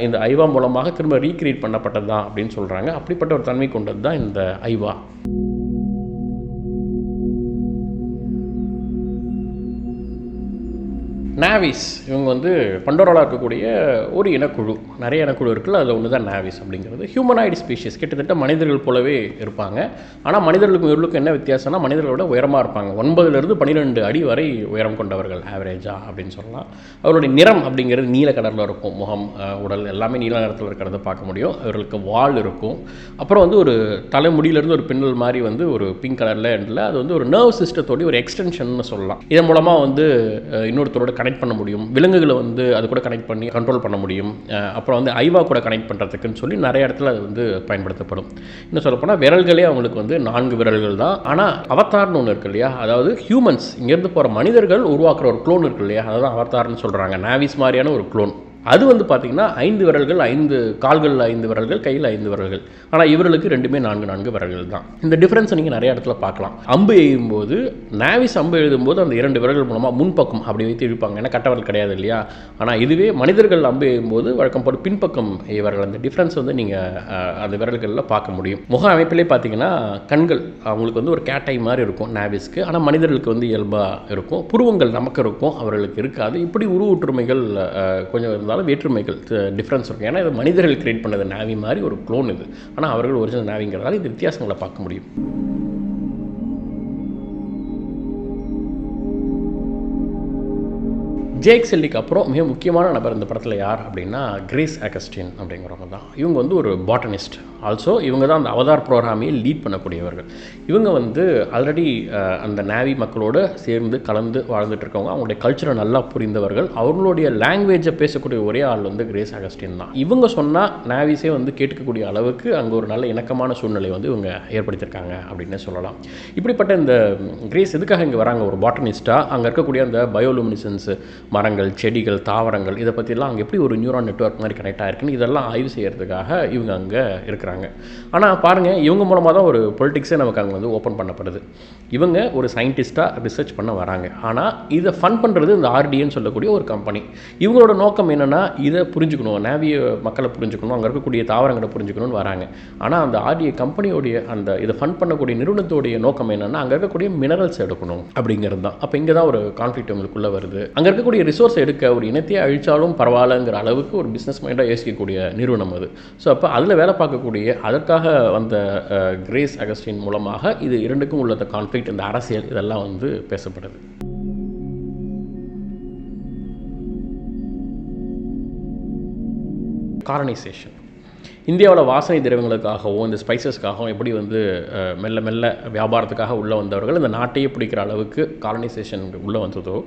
இந்த ஐவா மூலமாக திரும்ப ரீக்ரியேட் பண்ணப்பட்டது தான் அப்படின்னு சொல்கிறாங்க. அப்படிப்பட்ட ஒரு தன்மை கொண்டது தான் இந்த ஐவா. நேவிஸ் இவங்க வந்து பண்டோராவில் இருக்கக்கூடிய ஒரு இனக்குழு, நிறைய இனக்குழு இருக்குல்ல, அதில் ஒன்று தான் நேவிஸ் அப்படிங்கிறது. ஹியூமனாய்டு ஸ்பீஷிஸ், கிட்டத்தட்ட மனிதர்கள் போலவே இருப்பாங்க. ஆனால் மனிதர்களுக்கும் இவர்களுக்கும் என்ன வித்தியாசம்னா, மனிதர்களோட உயரமாக இருப்பாங்க. 9லிருந்து 12 அடி வரை உயரம் கொண்டவர்கள் ஆவரேஜாக அப்படின்னு சொல்லலாம். அவருடைய நிறம் அப்படிங்கிறது நீல கலரில் இருக்கும். முகம், உடல் எல்லாமே நீல நிறத்தில் இருக்கிறத பார்க்க முடியும். அவர்களுக்கு வால் இருக்கும். அப்புறம் வந்து ஒரு தலைமுடியிலேருந்து ஒரு பின்னல் மாதிரி வந்து ஒரு பிங்க் கலரில் எண்டில் அது வந்து ஒரு நர்வ் சிஸ்டத்தோடைய ஒரு எக்ஸ்டென்ஷன் சொல்லலாம். இதன் மூலமாக வந்து இன்னொருத்தரோட கனெக்ட் பண்ண முடியும். விலங்குகளை வந்து அது கூட கனெக்ட் பண்ணி கண்ட்ரோல் பண்ண முடியும். அப்புறம் வந்து ஐவா கூட கனெக்ட் பண்ணுறதுக்குன்னு சொல்லி நிறைய இடத்துல அது வந்து பயன்படுத்தப்படும். இன்னும் சொல்லப்போனால் விரல்களே அவங்களுக்கு வந்து 4 விரல்கள் தான். ஆனால் அவதார்னு ஒன்று இருக்கு இல்லையா, அதாவது ஹியூமன்ஸ் இங்கேருந்து போகிற மனிதர்கள் உருவாக்குற ஒரு க்ளோன் இருக்கு இல்லையா, அதான் அவதார்னு சொல்கிறாங்க. நேவிஸ் மாதிரியான ஒரு க்ளோன். அது வந்து பார்த்திங்கன்னா 5 விரல்கள், 5 கால்களில் 5 விரல்கள், கையில் 5 விரல்கள். ஆனால் இவர்களுக்கு ரெண்டுமே 4 விரல்கள் தான். இந்த டிஃப்ரென்ஸை நீங்கள் நிறைய இடத்துல பார்க்கலாம். அம்பு எய்யும்போது நேவிஸ் அம்பு எழுதும்போது அந்த 2 விரல்கள் மூலமாக முன்பக்கம் அப்படி வைத்து இழுப்பாங்க, ஏன்னா கட்டவரல் கிடையாது இல்லையா. ஆனால் இதுவே மனிதர்கள் அம்பு எய்யும்போது வழக்கம் போல் பின்பக்கம் எய்வார்கள். அந்த டிஃப்ரென்ஸ் வந்து நீங்கள் அந்த விரல்களில் பார்க்க முடியும். முக அமைப்பிலே பார்த்தீங்கன்னா கண்கள் அவங்களுக்கு வந்து ஒரு கேட்டை மாதிரி இருக்கும் நேவிஸ்க்கு, ஆனால் மனிதர்களுக்கு வந்து இயல்பாக இருக்கும். புருவங்கள் நமக்கு இருக்கும், அவர்களுக்கு இருக்காது. இப்படி ஒற்றுமைகள் கொஞ்சம் இருந்தாலும் வேற்றுமைகள், டிஃப்ரென்ஸ் இருக்கும். ஏன்னா இது மனிதர்கள் கிரியேட் பண்ணது நேவி மாதிரி ஒரு க்ளோன் இது. ஆனால் அவர்கள் ஒரிஜினல் நேவிங்கிறதால இது வித்தியாசங்களை பார்க்க முடியும். ஜேக் செல்லிக்கு அப்புறம் மிக முக்கியமான நபர் இந்த படத்தில் யார் அப்படின்னா கிரேஸ் அகஸ்டின் அப்படிங்கிறவங்க தான். இவங்க வந்து ஒரு பாட்டனிஸ்ட். ஆல்சோ இவங்க தான் அந்த அவதார் ப்ரோக்ராமையை லீட் பண்ணக்கூடியவர்கள். இவங்க வந்து ஆல்ரெடி அந்த நேவி மக்களோடு சேர்ந்து கலந்து வாழ்ந்துட்டு இருக்கவங்க. அவங்களுடைய கல்ச்சரை நல்லா புரிந்தவர்கள். அவங்களுடைய லாங்குவேஜை பேசக்கூடிய ஒரே ஆள் வந்து கிரேஸ் அகஸ்டின் தான். இவங்க சொன்னால் நேவிஸே வந்து கேட்கக்கூடிய அளவுக்கு அங்கே ஒரு நல்ல இணக்கமான சூழ்நிலை வந்து இவங்க ஏற்படுத்தியிருக்காங்க அப்படின்னு சொல்லலாம். இப்படிப்பட்ட இந்த கிரேஸ் எதுக்காக இங்கே வராங்க ஒரு பாட்டனிஸ்ட்டாக? அங்கே இருக்கக்கூடிய அந்த பயோலுமினிசன்ஸு, மரங்கள், செடிகள், தாவரங்கள், இதை பற்றிலாம் அங்கே எப்படி ஒரு நியூரான் நெட்வொர்க் மாதிரி கனெக்ட் ஆகிருக்குன்னு இதெல்லாம் ஆய்வு செய்கிறதுக்காக இவங்க அங்கே இருக்கிறாங்க. ஆனால் பாருங்கள், இவங்க மூலமாக தான் ஒரு பொலிட்டிக்ஸே நமக்கு அங்கே வந்து ஓப்பன் பண்ணப்படுது. இவங்க ஒரு சயின்டிஸ்ட்டாக ரிசர்ச் பண்ண வராங்க. ஆனால் இதை ஃபண்ட் பண்ணுறது இந்த ஆர்டிஏன்னு சொல்லக்கூடிய ஒரு கம்பெனி. இவங்களோட நோக்கம் என்னென்னா இதை புரிஞ்சுக்கணும், நேவிய மக்களை புரிஞ்சுக்கணும், அங்கே இருக்கக்கூடிய தாவரங்களை புரிஞ்சுக்கணும்னு வராங்க. ஆனால் அந்த ஆர்டிஏ கம்பெனியோடைய அந்த இதை ஃபண்ட் பண்ணக்கூடிய நிறுவனத்தோடைய நோக்கம் என்னென்னா அங்கே இருக்கக்கூடிய மினரல்ஸ் எடுக்கணும் அப்படிங்கிறது தான். அப்போ இங்கே தான் ஒரு கான்ஃப்ளிக்ட் உங்களுக்குள்ளே வருது. அங்கே இருக்கக்கூடிய ரிசோர்ஸ் எடுக்க ஒரு இனத்தையே அழிச்சாலும் பரவாயில்லங்கிற அளவுக்கு ஒரு பிஸ்னஸ் மைண்டாக யோசிக்கக்கூடிய நிறுவனம் அது. ஸோ அப்போ அதில் வேலை பார்க்கக்கூடிய அதற்காக வந்த கிரேஸ் அகஸ்டின் மூலமாக இது இரண்டுக்கும் உள்ள கான்ஃப்ளிக்ட், இந்த அரசியல், இதெல்லாம் வந்து பேசப்படுது. காலனைசேஷன் இந்தியாவில் வாசனை திரவங்களுக்காகவும் இந்த ஸ்பைசஸ்க்காகவும் எப்படி வந்து மெல்ல மெல்ல வியாபாரத்துக்காக உள்ளே வந்தவர்கள் இந்த நாட்டையே பிடிக்கிற அளவுக்கு காலனைசேஷன் உள்ளே வந்ததோ,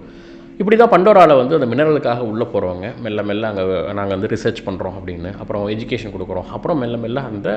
இப்படி தான் பண்டோராவில் வந்து அந்த மினரலுக்காக உள்ளே போகிறவங்க மெல்ல மெல்ல அங்கே நாங்கள் வந்து ரிசர்ச் பண்ணுறோம் அப்படின்னு, அப்புறம் எஜுகேஷன் கொடுக்குறோம், அப்புறம் மெல்ல மெல்ல அந்த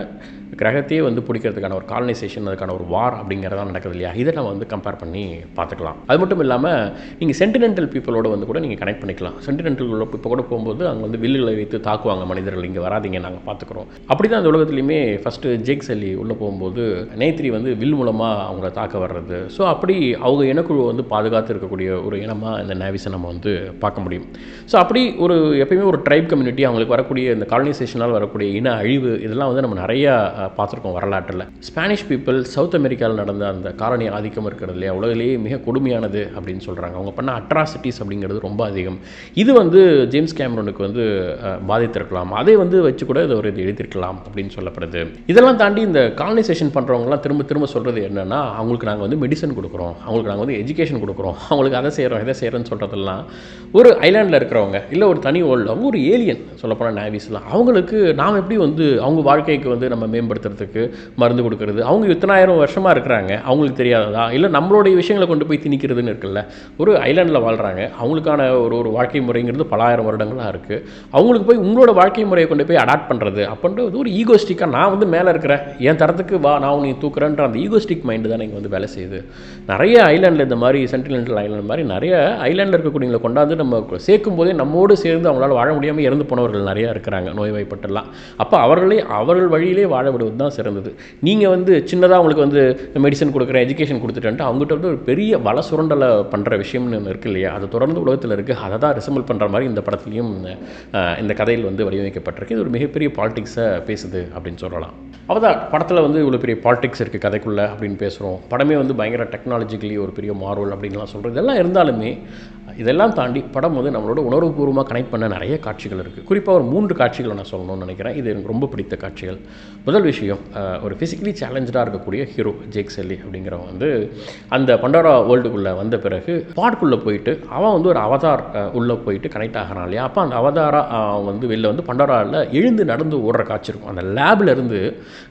கிரகத்தையே வந்து பிடிக்கிறதுக்கான ஒரு காலனைசேஷன், அதுக்கான ஒரு வார் அப்படிங்கிறதான் நடக்குது இல்லையா? இதை நம்ம வந்து கம்பேர் பண்ணி பார்த்துக்கலாம். அது மட்டும் இல்லாமல் நீங்கள் சென்டினென்டல் பீப்புளோடு வந்து கூட நீங்கள் கனெக்ட் பண்ணிக்கலாம். சென்டினென்டல் இப்போ கூட போகும்போது அங்கே வந்து வில்லுகளை வைத்து தாக்குவாங்க மனிதர்கள், இங்கே வராதிங்க நாங்கள் பார்த்துக்குறோம். அப்படி தான் அந்த உலகத்துலேயுமே ஃபஸ்ட்டு ஜேக் செல்லி உள்ளே போகும்போது நேத்ரி வந்து வில் மூலமாக அவங்கள தாக்க வர்றது. ஸோ அப்படி அவங்க இனக்குழுவை வந்து பாதுகாத்து இருக்கக்கூடிய ஒரு இனமாக இந்த நேவிஸை நம்ம வந்து பார்க்க முடியும். ஸோ அப்படி ஒரு எப்பயுமே ஒரு ட்ரைப் கம்யூனிட்டி, அவங்களுக்கு வரக்கூடிய இந்த காலனைசேஷனால் வரக்கூடிய இன அழிவு, இதெல்லாம் வந்து நம்ம நிறையா பார்த்துருக்கோம் வரலாற்றில். ஸ்பானிஷ் பீப்புள் சவுத் அமெரிக்காவில் நடந்த அந்த காலனி ஆதிக்கம் இருக்கிறது இல்லையா, உலகிலேயே மிக கொடுமையானது அப்படின்னு சொல்கிறாங்க. அவங்க பண்ண அட்ராசிட்டிஸ் அப்படிங்கிறது ரொம்ப அதிகம். இது வந்து ஜேம்ஸ் கேமரனுக்கு வந்து பாதித்திருக்கலாம். அதை வந்து வச்சு கூட இதை ஒரு இது எழுதியிருக்கலாம் அப்படின்னு சொல்லப்படுது. இதெல்லாம் தாண்டி இந்த காலனைசேஷன் பண்ணுறவங்கலாம் திரும்ப திரும்ப சொல்கிறது என்னென்னா, அவங்களுக்கு நாங்கள் வந்து மெடிசன் கொடுக்குறோம், அவங்களுக்கு நாங்கள் வந்து எஜுகேஷன் கொடுக்குறோம், அவங்களுக்கு அதை செய்கிறோம் இதை செய்கிறோன்னு சொல்கிறதெல்லாம் ஒரு ஐலாண்டில் இருக்கிறவங்க, இல்லை ஒரு தனி வேர்ல்டு, அவங்க ஒரு ஏலியன் சொல்லப்போனால் நேவிஸ்லாம். அவங்களுக்கு நாம் எப்படி வந்து அவங்க வாழ்க்கைக்கு வந்து நம்ம மேம்படுத்துறதுக்கு மருந்து கொடுக்கறது, அவங்க 10,000 வருஷமாக இருக்கிறாங்க, அவங்களுக்கு தெரியாததா? இல்லை நம்மளுடைய விஷயங்களை கொண்டு போய் திணிக்கிறதுன்னு இருக்குல்ல. ஒரு ஐலாண்டில் வாழ்கிறாங்க, அவங்களுக்கான ஒரு வாழ்க்கை முறைங்கிறது பல ஆயிரம் வருடங்களாக இருக்குது. அவங்களுக்கு போய் உங்களோட வாழ்க்கை முறையை கொண்டு போய் அடாப்ட் பண்ணுறது அப்படின்றது ஒரு ஈகோஸ்டிக்காக, நான் வந்து மேலே இருக்கிறேன், என் தரத்துக்கு வா, நான் உன்னை தூக்குறேன்ற அந்த ஈகோஸ்டிக் மைண்டு தான் இங்கே வந்து வேலை செய்யுது. நிறைய ஐலாண்டில் இந்த மாதிரி சென்டினென்டல் ஐலாண்ட் மாதிரி நிறைய ஐலாண்டில் இருக்கக்கூடியவங்களை கொண்டாந்து நம்ம சேர்க்கும் போதே நம்மோடு சேர்ந்து அவங்களால வாழ முடியாமல் இறந்து போனவர்கள் நிறையா இருக்கிறாங்க, நோய்வாய்ப்பட்டெல்லாம். அப்போ அவர்கள் வழியிலே வாழ விடுவது தான் சிறந்தது. நீங்கள் வந்து சின்னதாக அவங்களுக்கு வந்து மெடிசன் கொடுக்குறேன், எஜுகேஷன் கொடுத்துட்டேன்ட்டு அவங்ககிட்ட வந்து ஒரு பெரிய வள சுரண்டலை பண்ணுற விஷயம்னு ஒன்று இருக்குது இல்லையா, அது தொடர்ந்து உலகத்தில் இருக்குது. அதை தான் ரிசம்பிள் பண்ணுற மாதிரி இந்த படத்துலையும் இந்த கதையில் வந்து வடிவமைக்கப்பட்டிருக்கு. இது ஒரு மிகப்பெரிய பாலிடிக்ஸை பேசுது அப்படின்னு சொல்லலாம். அவதான் படத்தில் வந்து இவ்வளோ பெரிய பாலிடிக்ஸ் இருக்குது கதைக்குள்ளே அப்படின்னு பேசுகிறோம். படமே வந்து பயங்கர டெக்னாலஜிக்கலி ஒரு பெரிய மார்வல் அப்படின்லாம் சொல்கிறது. இதெல்லாம் இருந்தாலுமே இதெல்லாம் தாண்டி படம் வந்து நம்மளோட உணர்வுபூர்வமாக கனெக்ட் பண்ண நிறைய காட்சிகள் இருக்குது. குறிப்பாக ஒரு 3 காட்சிகளை நான் சொல்லணும்னு நினைக்கிறேன். இது எனக்கு ரொம்ப பிடித்த காட்சிகள். முதல் விஷயம், ஒரு ஃபிசிக்கலி சேலஞ்சாக இருக்கக்கூடிய ஹீரோ ஜேக் செல்லி அப்படிங்கிறவன் வந்து அந்த பண்டோரா வேர்ல்டுக்குள்ளே வந்த பிறகு பாட்குள்ளே போயிட்டு அவன் வந்து ஒரு அவதார் உள்ளே போயிட்டு கனெக்ட் ஆகிறான் இல்லையா. அப்போ அந்த அவதாராக அவன் வந்து வெளில வந்து பண்டோராவில் எழுந்து நடந்து ஓடுற காட்சி இருக்கும். அந்த லேபில் இருந்து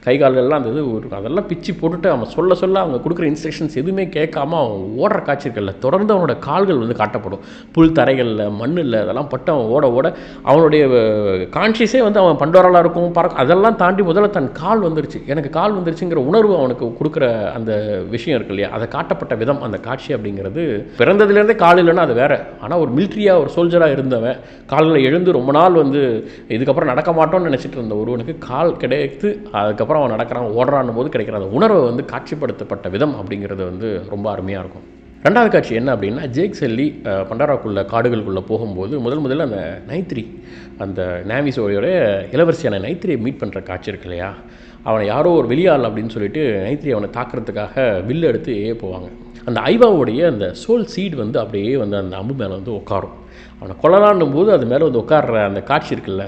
கை கால்கள்லாம் அந்த இது இருக்கும், அதெல்லாம் பிச்சு போட்டுட்டு அவன் சொல்ல அவங்க கொடுக்குற இன்ஸ்ட்ரக்ஷன்ஸ் எதுவுமே கேட்காம அவன் ஓடுற காட்சி இருக்குல்ல, தொடர்ந்து அவனோட கால்கள் வந்து காட்டப்படும். புல் தரைகளில் மண்ணில் அதெல்லாம் பட்டு அவன் ஓட அவனுடைய கான்ஷியஸே வந்து அவன் பண்டோராலாக இருக்கும் பறக்கும். அதெல்லாம் தாண்டி முதல்ல தன் கால் வந்துருச்சு, எனக்கு கால் வந்துருச்சுங்கிற உணர்வு அவனுக்கு கொடுக்குற அந்த விஷயம் இருக்கு இல்லையா, அதை காட்டப்பட்ட விதம், அந்த காட்சி அப்படிங்கிறது பிறந்ததுலேருந்தே கால் இல்லைன்னா அது வேறு. ஆனால் ஒரு மிலிட்ரியாக ஒரு சோல்ஜராக இருந்தவன் காலில் எழுந்து ரொம்ப நாள் வந்து இதுக்கப்புறம் நடக்க மாட்டோம்னு நினச்சிட்டு இருந்த ஒருவனுக்கு கால் கிடைத்து அதுக்கப்புறம் அவன் நடக்கிறான் ஓடுறான் போது கிடைக்கிற அந்த உணர்வை வந்து காட்சிப்படுத்தப்பட்ட விதம் அப்படிங்கிறது வந்து ரொம்ப அருமையாக இருக்கும். ரெண்டாவது காட்சி என்ன அப்படின்னா, ஜேக் செல்லி பண்டாராக்குள்ளே காடுகளுக்குள்ளே போகும்போது முதல்ல அந்த நைத்ரி, அந்த நேவிஸோட இளவரசியான நைத்ரியை மீட் பண்ணுற காட்சி இருக்கு இல்லையா. அவனை யாரோ ஒரு வெளியாள் அப்படின்னு சொல்லிட்டு நைத்ரி அவனை தாக்குறதுக்காக வில்லு எடுத்து போவாங்க. அந்த ஐவாவுடைய அந்த சோல் சீட் வந்து அப்படியே வந்து அந்த அம்பு மேலே வந்து உட்காரும். அவனை கொல்லலான்னும் போது அது மேலே வந்து உட்கார்ற அந்த காட்சி இருக்குல்ல,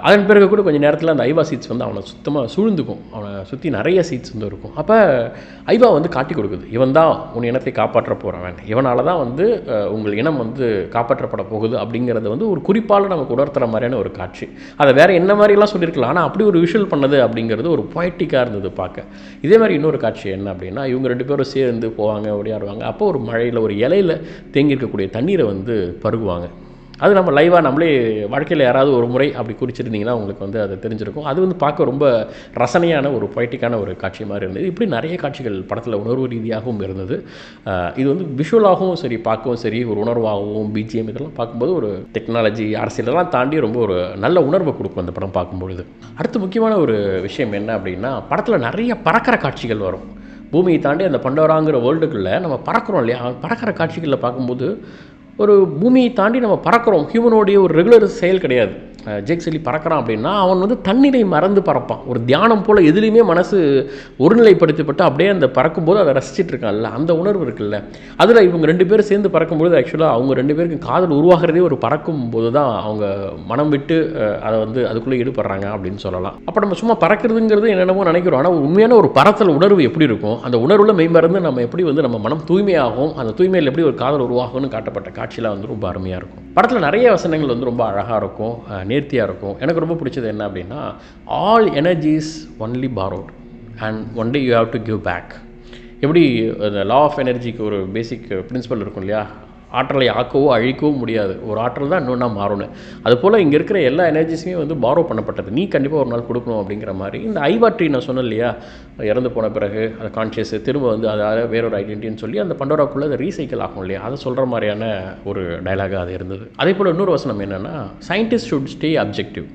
அதன் பிறகு கூட கொஞ்சம் நேரத்தில் அந்த ஐவா சீட்ஸ் வந்து அவனை சுத்தமாக சூழ்ந்துக்கும். அவனை சுற்றி நிறைய சீட்ஸ் வந்து இருக்கும். அப்போ ஐவா வந்து காட்டி கொடுக்குது, இவன் தான் உன் இனத்தை காப்பாற்ற போகிறவன், இவனால தான் வந்து உங்கள் இனம் வந்து காப்பாற்றப்பட போகுது அப்படிங்கிறத வந்து ஒரு குறிப்பால் நமக்கு உணர்த்துற மாதிரியான ஒரு காட்சி. அதை வேறு என்ன மாதிரிலாம் சொல்லியிருக்கலாம், ஆனால் அப்படி ஒரு விஷுவல் பண்ணது அப்படிங்கிறது ஒரு பொய்ட்டிக்காக இருந்தது பார்க்க. இதே மாதிரி இன்னொரு காட்சி என்ன அப்படின்னா, இவங்க 2 பேரும் சேர்ந்து போவாங்க, ஓடியாடுவாங்க. அப்போ ஒரு மழையில் ஒரு இலையில் தேங்கி இருக்கக்கூடிய தண்ணீரை வந்து பருகுவாங்க. அது நம்ம லைவாக நம்மளே வாழ்க்கையில் யாராவது ஒரு முறை அப்படி குறிச்சிருந்தீங்கன்னா உங்களுக்கு வந்து அது தெரிஞ்சிருக்கும். அது வந்து பார்க்க ரொம்ப ரசனையான ஒரு பொய்ட்டிக்கான ஒரு காட்சி மாதிரி இருந்தது. இப்படி நிறைய காட்சிகள் படத்தில் உணர்வு ரீதியாகவும் இருந்தது. இது வந்து விஷுவலாகவும் சரி, பார்க்கவும் சரி, ஒரு உணர்வாகவும் பிஜிஎம் இதெல்லாம் பார்க்கும்போது ஒரு டெக்னாலஜி அரசியலெல்லாம் தாண்டி ரொம்ப ஒரு நல்ல உணர்வை கொடுக்கும் அந்த படம் பார்க்கும்பொழுது. அடுத்து முக்கியமான ஒரு விஷயம் என்ன அப்படின்னா, படத்தில் நிறைய பறக்கிற காட்சிகள் வரும். பூமியை தாண்டி அந்த பண்டோராங்கிற வேர்ல்டுக்குள்ளே நம்ம பறக்கிறோம் இல்லையா, பறக்கிற காட்சிகளில் பார்க்கும்போது ஒரு பூமியை தாண்டி நம்ம பறக்கிறோம். ஹியூமனோடைய ஒரு ரெகுலர் செயல் கிடையாது. ஜேக் சல்லி பறக்கிறான் அப்படின்னா அவன் வந்து தண்ணீரை மறந்து பறப்பான். ஒரு தியானம் போல் எதுலேயுமே மனசு ஒருநிலைப்படுத்தப்பட்டு அப்படியே அந்த பறக்கும்போது அதை ரசிச்சுட்டு இருக்கான்ல, அந்த உணர்வு இருக்குல்ல. அதில் இவங்க 2 பேரும் சேர்ந்து பறக்கும்போது ஆக்சுவலாக அவங்க 2 பேருக்கு காதல் உருவாகிறதே ஒரு பறக்கும் போது தான் அவங்க மனம் விட்டு அதை வந்து அதுக்குள்ளே ஈடுபடுறாங்க அப்படின்னு சொல்லலாம். அப்போ நம்ம சும்மா பறக்கிறதுங்கிறது என்னென்னமோ நினைக்கிறோம். ஆனால் உண்மையான ஒரு பறத்தல் உணர்வு எப்படி இருக்கும், அந்த உணர்வில் மெய்மறந்து நம்ம எப்படி வந்து நம்ம மனம் தூய்மையாகும், அந்த தூய்மையில் எப்படி ஒரு காதல் உருவாகும்னு காட்டப்பட்ட காட்சியெலாம் வந்து ரொம்ப அருமையாக இருக்கும். படத்தில் நிறைய வசனங்கள் வந்து ரொம்ப அழகாக இருக்கும், நேர்த்தியாக இருக்கும். எனக்கு ரொம்ப பிடிச்சது என்ன அப்படின்னா, all energies only borrowed and one day you have to give back. எப்படி அந்த லா ஆஃப் எனர்ஜிக்கு ஒரு பேசிக் பிரின்சிபல் இருக்கும் இல்லையா, ஆற்றலை ஆக்கவோ அழிக்கவோ முடியாது, ஒரு ஆற்றல் தான் இன்னொன்றா மாறணும். அதுபோல் இங்கே இருக்கிற எல்லா எனர்ஜிஸுமே வந்து பாரோ பண்ணப்பட்டது, நீ கண்டிப்பாக ஒரு நாள் கொடுக்கணும் அப்படிங்கிற மாதிரி. இந்த ஐவா ட்ரீ நான் சொன்னேன் இல்லையா, இறந்து போன பிறகு அது கான்ஷியஸ் திரும்ப வந்து அதாவது வேறொரு ஐடென்டிட்டின்னு சொல்லி அந்த பண்டோராக்குள்ளே அதை ரீசைக்கிள் ஆகும் இல்லையா, அதை சொல்கிற மாதிரியான ஒரு டைலாகாக அது இருந்தது. அதே போல் இன்னொரு வசனம் என்னென்னா, scientist should stay objective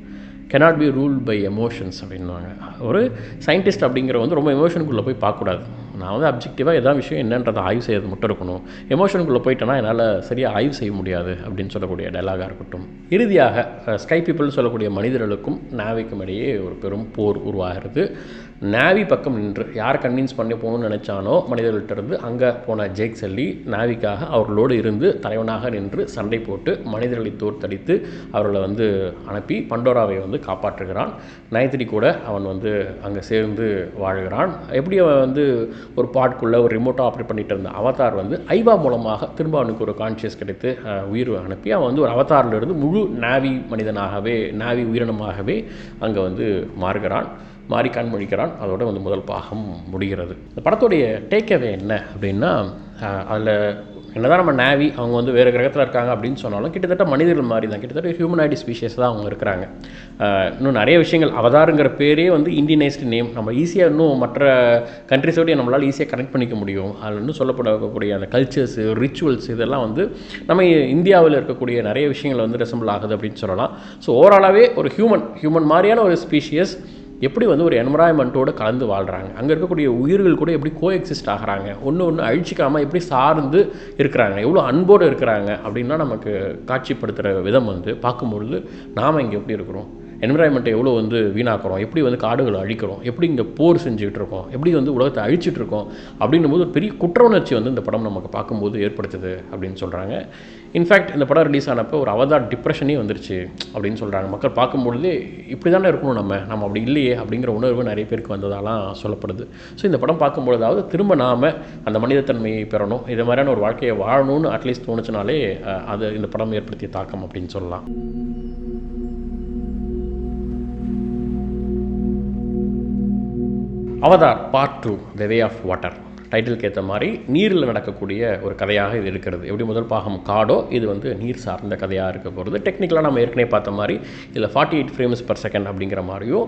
cannot be ruled by emotions அப்படின்வாங்க. ஒரு சயின்டிஸ்ட் அப்படிங்கிற வந்து ரொம்ப எமோஷனுக்குள்ளே போய் பார்க்கக்கூடாது. நான் வந்து அப்ஜெக்டிவாக எதாவது விஷயம் என்னன்றதை ஆய்வு செய்யறது மட்டும் இருக்கணும். எமோஷனுக்குள்ளே போயிட்டேன்னா என்னால் சரியாக ஆய்வு செய்ய முடியாது அப்படின்னு சொல்லக்கூடிய டைலாகாக இருக்கட்டும். இறுதியாக ஸ்கை பீப்புள்னு சொல்லக்கூடிய மனிதர்களுக்கும் நாவிக்கும் இடையே ஒரு பெரும் போர் உருவாகிறது. நாவி பக்கம் நின்று யார் கன்வின்ஸ் பண்ணி போகணும்னு நினச்சானோ மனிதர்கள்ட்ட இருந்து அங்கே போன ஜேக் சல்லி நாவிக்காக அவர்களோடு இருந்து தலைவனாக நின்று சண்டை போட்டு மனிதர்களை தோற்கடித்து அவர்களை வந்து அனுப்பி பண்டோராவை வந்து காப்பாற்றுகிறான். நயத்திரி கூட அவன் வந்து அங்கே சேர்ந்து வாழ்கிறான். எப்படி அவன் வந்து ஒரு பாட்குள்ளே ஒரு ரிமோட்டாக ஆப்ரேட் பண்ணிட்டு இருந்த அவதார் வந்து ஐவா மூலமாக திரும்ப அவனுக்கு ஒரு கான்ஷியஸ் கிடைத்து உயிர் அனுப்பி அவன் வந்து ஒரு அவதாரிலிருந்து முழு நாவி மனிதனாகவே, நாவி உயிரினமாகவே அங்கே வந்து மாறி கண்மொழிக்கிறான். அதோட வந்து முதல் பாகம் முடிகிறது. இந்த படத்துடைய டேக்அவே என்ன அப்படின்னா, அதில் என்னதான் நம்ம நாவி அவங்க வந்து வேறு கிரகத்தில் இருக்காங்க அப்படின்னு சொன்னாலும் கிட்டத்தட்ட மனிதர்கள் மாதிரி தான், கிட்டத்தட்ட ஹியூமனாய்டு ஸ்பீஷியஸ் தான் அவங்க இருக்கிறாங்க. இன்னும் நிறைய விஷயங்கள், அவதாருங்கிற பேரே வந்து இண்டியனைஸ்டு நேம், நம்ம ஈஸியாக இன்னும் மற்ற கண்ட்ரிஸோடைய நம்மளால் ஈஸியாக கனெக்ட் பண்ணிக்க முடியும். அதில் இன்னும் சொல்லப்படக்கூடிய அந்த கல்ச்சர்ஸு, ரிச்சுவல்ஸ் இதெல்லாம் வந்து நம்ம இந்தியாவில் இருக்கக்கூடிய நிறைய விஷயங்கள் வந்து ரெசம்பிள் ஆகுது அப்படின்னு சொல்லலாம். ஸோ ஓவராலாகவே ஒரு ஹியூமன் மாதிரியான ஒரு ஸ்பீஷியஸ் எப்படி வந்து ஒரு என்வரான்மெண்ட்டோடு கலந்து வாழ்கிறாங்க, அங்கே இருக்கக்கூடிய உயிர்கள் கூட எப்படி கோஎக்ஸிஸ்ட் ஆகிறாங்க, ஒன்று அழிச்சிக்காமல் எப்படி சார்ந்து இருக்கிறாங்க, எவ்வளோ அன்போடு இருக்கிறாங்க அப்படின்னா நமக்கு காட்சிப்படுத்துகிற விதம் வந்து பார்க்கும்பொழுது நாம் இங்கே எப்படி இருக்கிறோம், என்விரான்மெண்ட்டை எவ்வளோ வந்து வீணாக்கிறோம், எப்படி வந்து காடுகளை அழிக்கிறோம், எப்படி இங்கே போர் செஞ்சுக்கிட்டு இருக்கோம், எப்படி வந்து உலகத்தை அழிச்சிட்டு இருக்கோம் அப்படின்னும் போது ஒரு பெரிய குற்ற உணர்ச்சி வந்து இந்த படம் நமக்கு பார்க்கும்போது ஏற்படுத்துது அப்படின்னு சொல்கிறாங்க. இன்ஃபேக்ட் இந்த படம் ரிலீஸ் ஆனப்போ ஒரு அவதார் டிப்ரெஷனே வந்துருச்சு அப்படின்னு சொல்கிறாங்க. மக்கள் பார்க்கும்பொழுதே இப்படி தானே இருக்கணும், நம்ம அப்படி இல்லையே அப்படிங்கிற உணர்வு நிறைய பேருக்கு வந்ததாலாம் சொல்லப்படுது. ஸோ இந்த படம் பார்க்கும்பொழுதாவது திரும்ப நாம் அந்த மனிதத்தன்மையை பெறணும், இது மாதிரியான ஒரு வாழ்க்கையை வாழணும்னு அட்லீஸ்ட் தோணுச்சுனாலே அது இந்த படம் ஏற்படுத்திய தாக்கம் அப்படின்னு சொல்லலாம். Avatar part 2 the way of water டைட்டிலுக்கு ஏற்ற மாதிரி நீரில் நடக்கக்கூடிய ஒரு கதையாக இது இருக்கிறது. எப்படி முதல் பாகம் காடோ, இது வந்து நீர் சார்ந்த கதையாக இருக்க போகிறது. டெக்னிக்கலாக நம்ம ஏற்கனவே பார்த்த மாதிரி இதில் 48 ஃப்ரேம்ஸ் பர் செகண்ட் அப்படிங்கிற மாதிரியும்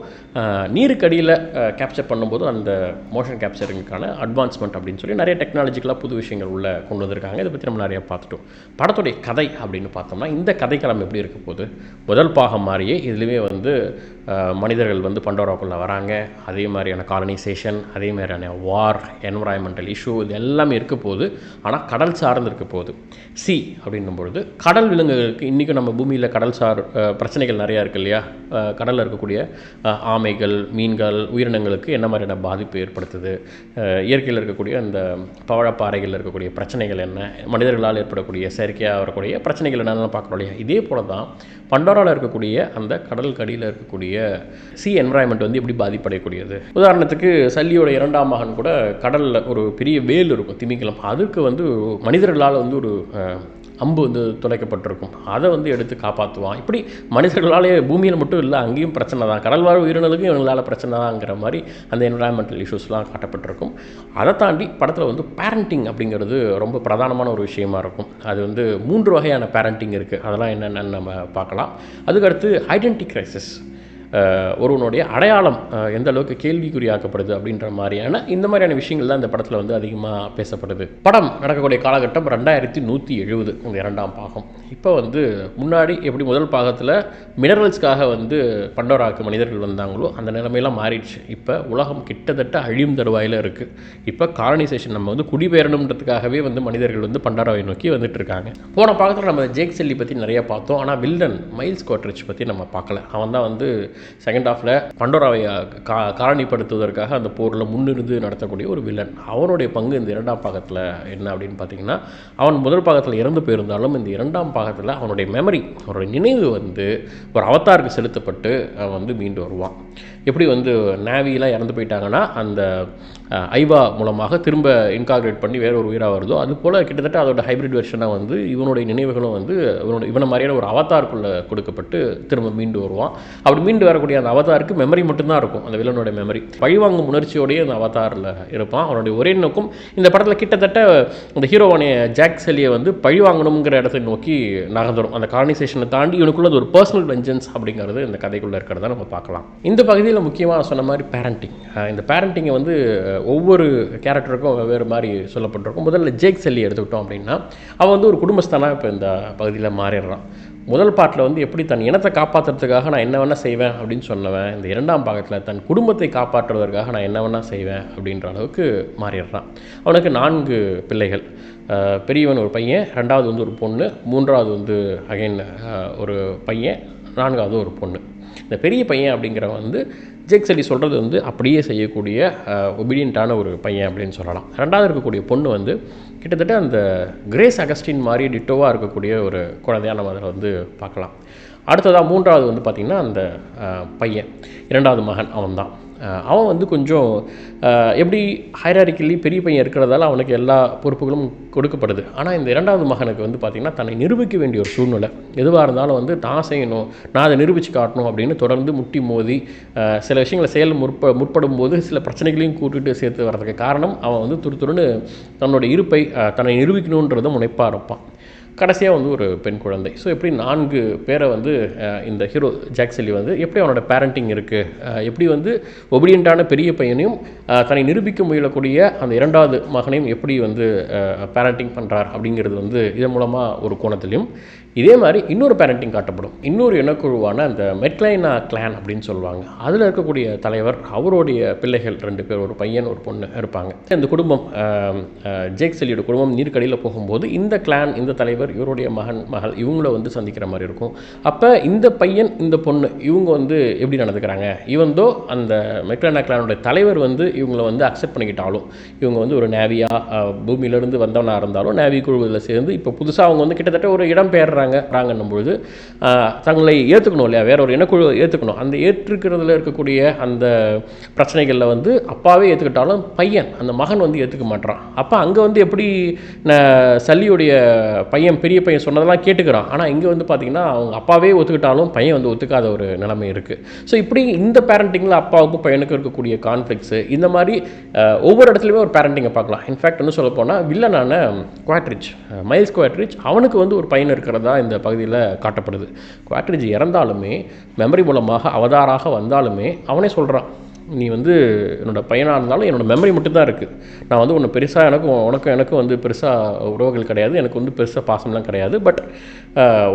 நீருக்கடியில் கேப்சர் பண்ணும்போது அந்த மோஷன் கேப்சரிங்கான அட்வான்ஸ்மெண்ட் அப்படின்னு சொல்லி நிறைய டெக்னாலஜிக்கலாக புது விஷயங்கள் உள்ளே கொண்டு வந்திருக்காங்க. இதை பற்றி நம்ம நிறையா பார்த்துட்டோம். படத்துடைய கதை அப்படின்னு பார்த்தோம்னா இந்த கதைக்களம் எப்படி இருக்க போகுது, முதல் பாகம் மாதிரியே இதுலேயுமே வந்து மனிதர்கள் வந்து பண்டோராக்குள்ளே வராங்க, அதே மாதிரியான காலனைசேஷன், அதே மாதிரியான வார், என்வரான்மெண்டல் இஷ்யூ, இது எல்லாமே இருக்க போகுது. ஆனால் கடல் சார்ந்து இருக்க போகுது. சி அப்படின்னும் பொழுது கடல் விலங்குகளுக்கு இன்றைக்கும் நம்ம பூமியில் கடல் சார் பிரச்சனைகள் நிறையா இருக்குது இல்லையா? கடலில் இருக்கக்கூடிய ஆமைகள், மீன்கள், உயிரினங்களுக்கு என்ன மாதிரியான பாதிப்பு ஏற்படுத்துது, இயற்கையில் இருக்கக்கூடிய அந்த பவழப்பாறைகளில் இருக்கக்கூடிய பிரச்சனைகள் என்ன, மனிதர்களால் ஏற்படக்கூடிய செயற்கையாக வரக்கூடிய பிரச்சனைகள் என்னென்னு பார்க்குறோம் இல்லையா? இதே போல தான் பண்டோராவில் இருக்கக்கூடிய அந்த கடலுக்கு அடியில் இருக்கக்கூடிய சி என்வரான்மெண்ட் வந்து எப்படி பாதிப்படையக்கூடியது. உதாரணத்துக்கு சல்லியோட 2ஆம் மகன் கூட கடலில் ஒரு பெரிய வேல் இருக்கும், திமிங்கலம். அதுக்கு வந்து மனிதர்களால் வந்து ஒரு அம்பு வந்து துளைக்கப்பட்டிருக்கும், அதை வந்து எடுத்து காப்பாற்றுவான். இப்படி மனிதர்களாலே பூமியில் மட்டும் இல்லை, அங்கேயும் பிரச்சனை தான், கடல்வாழ் உயிரினங்களுக்கும் இவங்களால் பிரச்சனை தான்ங்கிற மாதிரி அந்த என்வரான்மெண்டல் இஷ்யூஸ்லாம் காட்டப்பட்டிருக்கும். அதை தாண்டி படத்தில் வந்து பேரண்டிங் அப்படிங்கிறது ரொம்ப பிரதானமான ஒரு விஷயமா இருக்கும். அது வந்து 3 வகையான பேரண்டிங் இருக்குது. அதெல்லாம் என்னென்னு நம்ம பார்க்கலாம். அதுக்கடுத்து ஐடென்டிட்டி கிரைசிஸ், ஒருவனுடைய அடையாளம் எந்த அளவுக்கு கேள்விக்குறியாக்கப்படுது அப்படின்ற மாதிரியான இந்த மாதிரியான விஷயங்கள் தான் இந்த படத்தில் வந்து அதிகமாக பேசப்படுது. படம் நடக்கக்கூடிய காலகட்டம் 2170, இந்த 2ஆம் பாகம். இப்போ வந்து முன்னாடி எப்படி முதல் பாகத்தில் மினரல்ஸ்க்காக வந்து பண்டோராவுக்கு மனிதர்கள் வந்தாங்களோ அந்த நிலைமையெல்லாம் மாறிடுச்சு. இப்போ உலகம் கிட்டத்தட்ட அழியும் தருவாயில் இருக்குது. இப்போ காலனைசேஷன், நம்ம வந்து குடிபெயரணுன்றதுக்காகவே வந்து மனிதர்கள் வந்து பண்டோராவை நோக்கி வந்துட்டு இருக்காங்க. போன பாகத்தில் நம்ம ஜேக் செல்லி பற்றி நிறைய பார்த்தோம். ஆனால் வில்லன் மைல்ஸ் குவாட்ரிட்ஜ் பற்றி நம்ம பார்க்கல. அவன் தான் வந்து செகண்ட் ஹாஃபில் பண்டோராவை காரணிப்படுத்துவதற்காக அந்த போரில் முன்னிருந்து நடத்தக்கூடிய ஒரு வில்லன். அவனுடைய பங்கு இந்த 2ஆம் பாகத்தில் என்ன அப்படின்னு பார்த்தீங்கன்னா, அவன் முதல் பாகத்தில் இறந்து போயிருந்தாலும் இந்த 2ஆம் பாகத்தில் அவனுடைய மெமரி, அவனுடைய நினைவு வந்து ஒரு அவதாருக்கு செலுத்தப்பட்டு அவன் வந்து மீண்டு வருவான். எப்படி வந்து நேவிலாம் இறந்து போயிட்டாங்கன்னா அந்த ஐவா மூலமாக திரும்ப இன்கார்பரேட் பண்ணி வேற ஒரு உயிராக வருதோ, அது போல் கிட்டத்தட்ட அதோட ஹைப்ரிட் வெர்ஷனாக வந்து இவனுடைய நினைவுகளும் வந்து இவனை மாதிரியான ஒரு அவதாருக்குள்ளே கொடுக்கப்பட்டு திரும்ப மீண்டு வருவான். அப்படி மீண்டு வரக்கூடிய அந்த அவதாருக்கு மெமரி மட்டும்தான் இருக்கும், அந்த வில்லனோட மெமரி. பழிவாங்கும் உணர்ச்சியோடையே அந்த அவதாரில் இருப்பான். அவனுடைய ஒரே நோக்கம் இந்த படத்தில் கிட்டத்தட்ட அந்த ஹீரோவான ஜாக் செல்லியை வந்து பழிவாங்கணுங்கிற இடத்தை நோக்கி நகர்ந்துடும். அந்த காலனைசேஷனை தாண்டி இவனுக்குள்ள ஒரு பர்சனல் வெஞ்சன்ஸ் அப்படிங்கிறது இந்த கதைக்குள்ளே இருக்கிறத நம்ம பார்க்கலாம். இந்த பகுதியில் முக்கியமாக சொன்ன மாதிரி பேரண்டிங், இந்த பேரண்டிங்கை வந்து ஒவ்வொரு கேரக்டருக்கும் வெவ்வேறு மாதிரி சொல்லப்பட்டிருக்கும். முதல்ல ஜேக் செல்லி எடுத்துக்கிட்டோம் அப்படின்னா, அவன் வந்து ஒரு குடும்பஸ்தானாக இப்போ இந்த பகுதியில் மாறிடுறான். முதல் பாட்டில் வந்து எப்படி தன் இனத்தை காப்பாற்றுறதுக்காக நான் என்ன வேணால் செய்வேன் அப்படின்னு சொன்னவன், இந்த 2ஆம் பாகத்தில் தன் குடும்பத்தை காப்பாற்றுவதற்காக நான் என்ன வேணால் செய்வேன் அப்படின்ற அளவுக்கு மாறிடுறான். அவனுக்கு 4 பிள்ளைகள். பெரியவன் ஒரு பையன், 2வது வந்து ஒரு பொண்ணு, 3வது வந்து அகைன் ஒரு பையன், 4வது ஒரு பொண்ணு. இந்த பெரிய பையன் அப்படிங்கிறவன் வந்து ஜேக் செல்லி சொல்கிறது வந்து அப்படியே செய்யக்கூடிய ஒபீடியண்ட்டான ஒரு பையன் அப்படின்னு சொல்லலாம். 2வது இருக்கக்கூடிய பொண்ணு வந்து கிட்டத்தட்ட அந்த கிரேஸ் அகஸ்டின் மாதிரி டிட்டோவாக இருக்கக்கூடிய ஒரு குழந்தையாக நம்ம அதில் வந்து பார்க்கலாம். அடுத்ததாக 3வது வந்து பார்த்திங்கன்னா அந்த பையன், 2வது மகன் அவன்தான். அவன் வந்து கொஞ்சம் எப்படி ஹைராரிக்கலி பெரிய பையன் இருக்கிறதால அவனுக்கு எல்லா பொறுப்புகளும் கொடுக்கப்படுது. ஆனால் இந்த 2வது மகனுக்கு வந்து பார்த்திங்கன்னா தன்னை நிரூபிக்க வேண்டிய ஒரு சூழ்நிலை. எதுவாக இருந்தாலும் வந்து நான் செய்யணும், நான் அதை நிரூபித்து காட்டணும் அப்படின்னு தொடர்ந்து முட்டி மோதி சில விஷயங்களை முற்படும் போது சில பிரச்சனைகளையும் கூட்டிகிட்டு சேர்த்து வர்றதுக்கு காரணம் அவன் வந்து துருத்துருன்னு தன்னோட இருப்பை தன்னை நிரூபிக்கணுன்றதை முனைப்பாக இருப்பான். கடைசியாக வந்து ஒரு பெண் குழந்தை. ஸோ எப்படி 4 பேரை வந்து இந்த ஹீரோ ஜாக் செல்லி வந்து எப்படி அவனோட பேரண்டிங் இருக்குது, எப்படி வந்து ஒபீடியண்ட்டான பெரிய பையனையும் தன்னை நிரூபிக்க முயலக்கூடிய அந்த 2வது மகனையும் எப்படி வந்து பேரண்டிங் பண்ணுறார் அப்படிங்கிறது வந்து இதன் மூலமாக ஒரு கோணத்திலையும், இதே மாதிரி இன்னொரு பேரண்டிங் காட்டப்படும். இன்னொரு இனக்குழுவான அந்த மெக்லைனா கிளான் அப்படின்னு சொல்லுவாங்க. அதில் இருக்கக்கூடிய தலைவர், அவருடைய பிள்ளைகள் 2 பேர், ஒரு பையன் ஒரு பொண்ணு இருப்பாங்க. இந்த குடும்பம் ஜேக் செல்லியோட குடும்பம் நீர்க்கடியில் போகும்போது இந்த கிளான், இந்த தலைவர், இவருடைய மகள் இவங்கள வந்து சந்திக்கிற மாதிரி இருக்கும். அப்போ இந்த பையன் இந்த பொண்ணு இவங்க வந்து எப்படி நடந்துக்கிறாங்க, இவந்தோ அந்த மெக்லைனா கிளானோட தலைவர் வந்து இவங்களை வந்து அக்செப்ட் பண்ணிக்கிட்டாலும், இவங்க வந்து ஒரு நேவியாக பூமியிலேருந்து வந்தவனாக இருந்தாலும் நேவி குழுவில் சேர்ந்து இப்போ புதுசாக அவங்க வந்து கிட்டத்தட்ட ஒரு இடம் பெயர்றாங்கன்னும் பொழுது தங்களை ஏற்றுக்கணும் இல்லையா, வேற ஒரு இனக்குழு ஏற்றுக்கணும். அந்த ஏற்றுக்கிறதுல இருக்கக்கூடிய அந்த பிரச்சனைகளில் வந்து அப்பாவே ஏற்றுக்கிட்டாலும் பையன், அந்த மகன் வந்து ஏற்றுக்க மாட்டான். அப்போ அங்கே வந்து எப்படி சல்லியுடைய பையன், பெரிய பையன் சொன்னதெல்லாம் கேட்டுக்கிறான். ஆனால் இங்கே வந்து பார்த்திங்கன்னா அவங்க அப்பாவே ஒத்துக்கிட்டாலும் பையன் வந்து ஒத்துக்காத ஒரு நிலைமை இருக்குது. ஸோ இப்படி இந்த பேரண்டிங்கில் அப்பாவுக்கும் பையனுக்கும் இருக்கக்கூடிய கான்ஃப்ளிக்ஸு, இந்த மாதிரி ஒவ்வொரு இடத்துலையுமே ஒரு பேரண்டிங்கை பார்க்கலாம். இன்ஃபேக்ட் இன்னும் சொல்ல போனால் வில்லனான குவாட்ரிட்ஜ், மைல்ஸ் குவாட்ரிட்ஜ், அவனுக்கு வந்து ஒரு பையன் இருக்கிறதா இந்த பகுதியில் காட்டப்படுது. குவாட்ரிட்ஜ் இறந்தாலுமே மெமரி மூலமாக அவதாராக வந்தாலுமே அவனே சொல்கிறான், நீ வந்து என்னோடய பையனாக இருந்தாலும் என்னோடய மெமரி மட்டும்தான் இருக்குது. நான் வந்து ஒன்று பெருசாக எனக்கும் வந்து பெருசாக உறவுகள் கிடையாது, எனக்கு வந்து பெருசாக பாசம்லாம் கிடையாது. பட்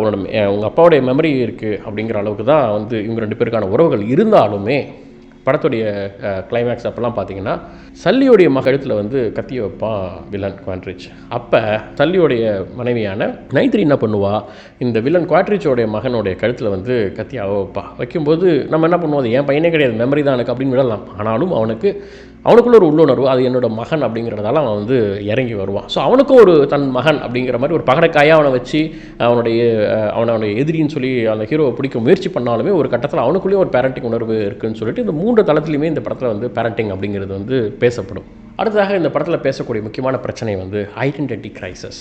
உங்கள் அப்பாவுடைய மெமரி இருக்குது அப்படிங்கிற அளவுக்கு தான் வந்து இவங்க 2 பேருக்கான உறவுகள் இருந்தாலுமே படத்துடைய கிளைமேக்ஸ் அப்போல்லாம் பார்த்தீங்கன்னா சல்லியோடைய கழுத்தில் வந்து கத்தியை வைப்பான் வில்லன் குவாட்ரிச். அப்போ சல்லியோடைய மனைவியான நைத்ரி என்ன பண்ணுவா, இந்த வில்லன் குவாட்ரிச்சோடைய மகனுடைய கழுத்தில் வந்து கத்தி வைப்பா. வைக்கும்போது நம்ம என்ன பண்ணுவோம், அது என் பையனே கிடையாது, மெமரி தான் எனக்கு அப்படின்னு விடலாம். ஆனாலும் அவனுக்குள்ள ஒரு உள்ளுணர்வு, அது என்னோட மகன் அப்படிங்கிறதால அவன் வந்து இறங்கி வருவான். ஸோ அவனுக்கும் ஒரு தன் மகன் அப்படிங்கிற மாதிரி ஒரு பகடைக்காயாக அவனை வச்சு அவனுடைய எதிரின்னு சொல்லி அந்த ஹீரோவை பிடிக்க முயற்சி பண்ணாலுமே ஒரு கட்டத்தில் அவனுக்குள்ளேயும் ஒரு பேரண்டிங் உணர்வு இருக்குதுன்னு சொல்லிட்டு இந்த 3 தளத்துலையுமே இந்த படத்தில் வந்து பேரண்டிங் அப்படிங்கிறது வந்து பேசப்படும். அடுத்ததாக இந்த படத்தில் பேசக்கூடிய முக்கியமான பிரச்சனை வந்து ஐடென்டிட்டி கிரைசிஸ்,